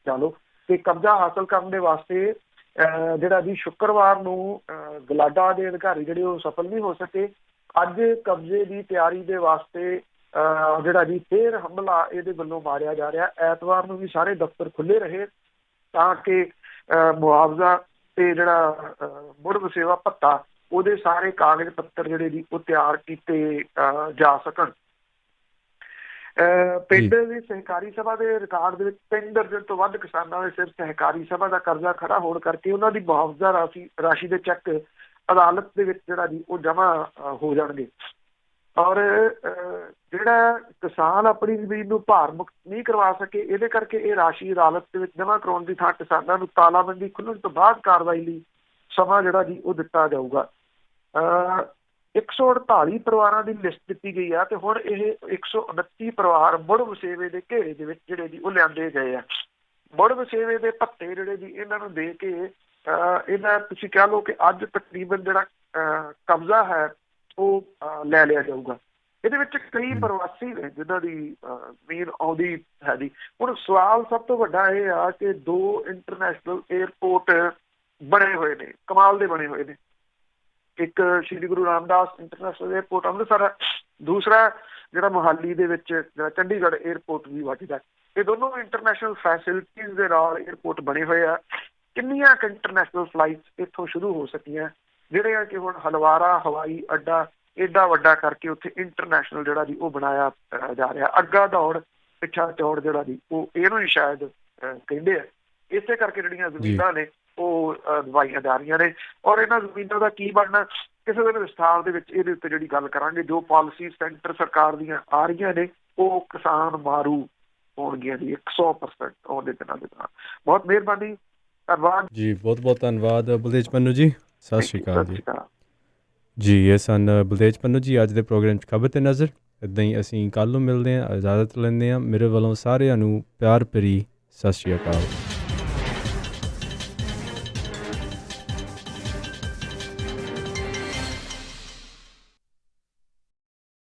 ਚਲੋ ਤੇ ਕਬਜ਼ਾ ਹਾਸਲ ਕਰਨ ਦੇ ਵਾਸਤੇ ਜਿਹੜਾ ਜੀ ਸ਼ੁੱਕਰਵਾਰ ਨੂੰ ਗਲਾਡਾ ਦੇ ਅਧਿਕਾਰੀ ਜਿਹੜੇ ਉਹ ਸਫਲ ਨਹੀਂ ਹੋ ਸਕੇ। ਅੱਜ ਕਬਜ਼ੇ ਦੀ ਤਿਆਰੀ ਦੇ ਵਾਸਤੇ ਜਿਹੜਾ ਜੀ ਫੇਰ ਹਮਲਾ ਇਹਦੇ ਵੱਲੋਂ ਮਾਰਿਆ ਜਾ ਰਿਹਾ। ਐਤਵਾਰ ਨੂੰ ਵੀ ਸਾਰੇ ਦਫ਼ਤਰ ਖੁੱਲ੍ਹੇ ਰਹੇ ਤਾਂ ਕਿ ਮੁਆਵਜ਼ਾ ਤੇ ਜਿਹੜਾ ਮੁੜ ਵਸੇਵਾ ਭੱਤਾ ਉਹਦੇ ਸਾਰੇ ਕਾਗਜ਼ ਪੱਤਰ ਜਿਹੜੇ ਜੀ ਉਹ ਤਿਆਰ ਕੀਤੇ ਜਾ ਸਕਣ। ਪਿੰਡ ਦੀ ਸਹਿਕਾਰੀ ਸਭਾ ਦੇ ਰਿਕਾਰਡ ਦੇ ਵਿੱਚ 3 ਦਰਜਨ ਤੋਂ ਵੱਧ ਕਿਸਾਨਾਂ ਦੇ ਸਿਰ ਸਹਿਕਾਰੀ ਸਭਾ ਦਾ ਕਰਜ਼ਾ ਖੜਾ ਹੋਣ ਕਰਕੇ ਉਹਨਾਂ ਦੀ ਮੁਆਵਜ਼ਾ ਰਾਸ਼ੀ ਦੇ ਚੈੱਕ ਅਦਾਲਤ ਦੇ ਵਿੱਚ ਜਿਹੜਾ ਜੀ ਉਹ ਜਮ੍ਹਾਂ ਹੋ ਜਾਣਗੇ। ਔਰ ਜਿਹੜਾ ਕਿਸਾਨ ਆਪਣੀ ਜ਼ਮੀਨ ਨੂੰ ਭਾਰ ਮੁਕਤ ਨਹੀਂ ਕਰਵਾ ਸਕੇ, ਇਹਦੇ ਕਰਕੇ ਇਹ ਰਾਸ਼ੀ ਅਦਾਲਤ ਦੇ ਵਿੱਚ ਜਮ੍ਹਾਂ ਕਰਾਉਣ ਦੀ ਥਾਂ ਕਿਸਾਨਾਂ ਨੂੰ ਤਾਲਾਬੰਦੀ ਖੁੱਲ੍ਹਣ ਤੋਂ ਬਾਅਦ ਕਾਰਵਾਈ ਲਈ ਸਮਾਂ ਜਿਹੜਾ ਜੀ ਉਹ ਦਿੱਤਾ ਜਾਊਗਾ। 148 ਪਰਿਵਾਰਾਂ ਦੀ ਲਿਸਟ ਦਿੱਤੀ ਗਈ ਆ ਤੇ ਹੁਣ ਇਹ 129 ਪਰਿਵਾਰ ਮੁੜ ਵਸੇਵੇ ਦੇ ਘੇਰੇ ਦੇ ਵਿੱਚ ਜਿਹੜੇ ਜੀ ਉਹ ਲਿਆਂਦੇ ਗਏ ਆ। ਮੁੜ ਵਸੇਵੇ ਦੇ ਭੱਤੇ ਜਿਹੜੇ ਜੀ ਇਹਨਾਂ ਨੂੰ ਦੇ ਕੇ ਇਹਦਾ ਤੁਸੀਂ ਕਹਿ ਲਓ ਕਿ ਅੱਜ ਤਕਰੀਬਨ ਜਿਹੜਾ ਕਬਜ਼ਾ ਹੈ ਉਹ ਲੈ ਲਿਆ ਜਾਊਗਾ। ਇਹਦੇ ਵਿੱਚ ਕਈ ਪ੍ਰਵਾਸੀ ਨੇ ਜਿਨ੍ਹਾਂ ਦੀ ਜ਼ਮੀਨ ਆਉਂਦੀ ਹੈ ਜੀ। ਹੁਣ ਸਵਾਲ ਸਭ ਤੋਂ ਵੱਡਾ ਇਹ ਆ ਕਿ 2 ਇੰਟਰਨੈਸ਼ਨਲ ਏਅਰਪੋਰਟ ਬਣੇ ਹੋਏ ਨੇ, ਕਮਾਲ ਦੇ ਬਣੇ ਹੋਏ ਨੇ। ਇੱਕ ਸ਼੍ਰੀ ਗੁਰੂ ਰਾਮਦਾਸ ਇੰਟਰਨੈਸ਼ਨਲ ਏਅਰਪੋਰਟ ਅੰਮ੍ਰਿਤਸਰ, ਦੂਸਰਾ ਜਿਹੜਾ ਮੋਹਾਲੀ ਦੇ ਵਿੱਚ ਜਿਹੜਾ ਚੰਡੀਗੜ੍ਹ ਏਅਰਪੋਰਟ ਵੀ ਵੱਜਦਾ। ਇਹ ਦੋਨੋਂ ਇੰਟਰਨੈਸ਼ਨਲ ਫੈਸਿਲਿਟੀਜ਼ ਦੇ ਨਾਲ ਏਅਰਪੋਰਟ ਬਣੇ ਹੋਏ ਆ। ਕਿੰਨੀਆਂ ਕੁ ਇੰਟਰਨੈਸ਼ਨਲ ਫਲਾਈਟਸ ਇੱਥੋਂ ਸ਼ੁਰੂ ਹੋ ਸਕੀਆਂ, ਜਿਹੜੇ ਆ ਕਿ ਹੁਣ ਹਲਵਾਰਾ ਹਵਾਈ ਅੱਡਾ ਏਡਾ ਵੱਡਾ ਕਰਕੇ ਉੱਥੇ ਇੰਟਰਨੈਸ਼ਨਲ ਜਿਹੜਾ ਜੀ ਉਹ ਬਣਾਇਆ ਜਾ ਰਿਹਾ। ਅੱਗਾ ਦੌੜ ਪਿੱਛਾ ਚੌੜ ਜਿਹੜਾ ਜੀ ਉਹ ਇਹਨੂੰ ਹੀ ਸ਼ਾਇਦ ਕਹਿੰਦੇ ਆ। ਇਸੇ ਕਰਕੇ ਜਿਹੜੀਆਂ ਜ਼ਮੀਨਾਂ ਨੇ ਉਹ ਦਵਾਈਆਂ ਜਾ ਰਹੀਆਂ ਨੇ। ਔਰ ਇਹਨਾਂ ਜ਼ਮੀਨਾਂ ਦਾ ਕੀ ਬਣਨਾ ਕਿਸੇ ਦਿਨ ਵਿਸਥਾਰ ਦੇ ਵਿੱਚ ਇਹਦੇ ਉੱਤੇ ਜਿਹੜੀ ਗੱਲ ਕਰਾਂਗੇ। ਜੋ ਪਾਲਿਸੀ ਸੈਂਟਰ ਸਰਕਾਰ ਦੀਆਂ ਆ ਰਹੀਆਂ ਨੇ ਉਹ ਕਿਸਾਨ ਮਾਰੂ ਹੋਣਗੀਆਂ ਜੀ 100% ਆਉਂਦੇ ਦਿਨਾਂ ਦੇ ਨਾਲ। ਬਹੁਤ ਮਿਹਰਬਾਨੀ, ਧੰਨਵਾਦ ਜੀ, ਬਹੁਤ ਬਹੁਤ ਧੰਨਵਾਦ ਬਲਦੇਜ ਪੰਨੂ ਜੀ। ਸਤਿ ਸ਼੍ਰੀ ਅਕਾਲ ਜੀ। ਜੀ, ਇਹ ਸਨ ਬਲਦੇਜ ਪੰਨੂ ਜੀ ਅੱਜ ਦੇ ਪ੍ਰੋਗਰਾਮ 'ਚ ਖਬਰ ਤੇ ਨਜ਼ਰ। ਇੱਦਾਂ ਹੀ ਅਸੀਂ ਕੱਲ੍ਹ ਨੂੰ ਮਿਲਦੇ ਹਾਂ, ਇਜਾਜ਼ਤ ਲੈਂਦੇ ਹਾਂ। ਮੇਰੇ ਵੱਲੋਂ ਸਾਰਿਆਂ ਨੂੰ ਪਿਆਰ ਭਰੀ ਸਤਿ ਸ਼੍ਰੀ ਅਕਾਲ।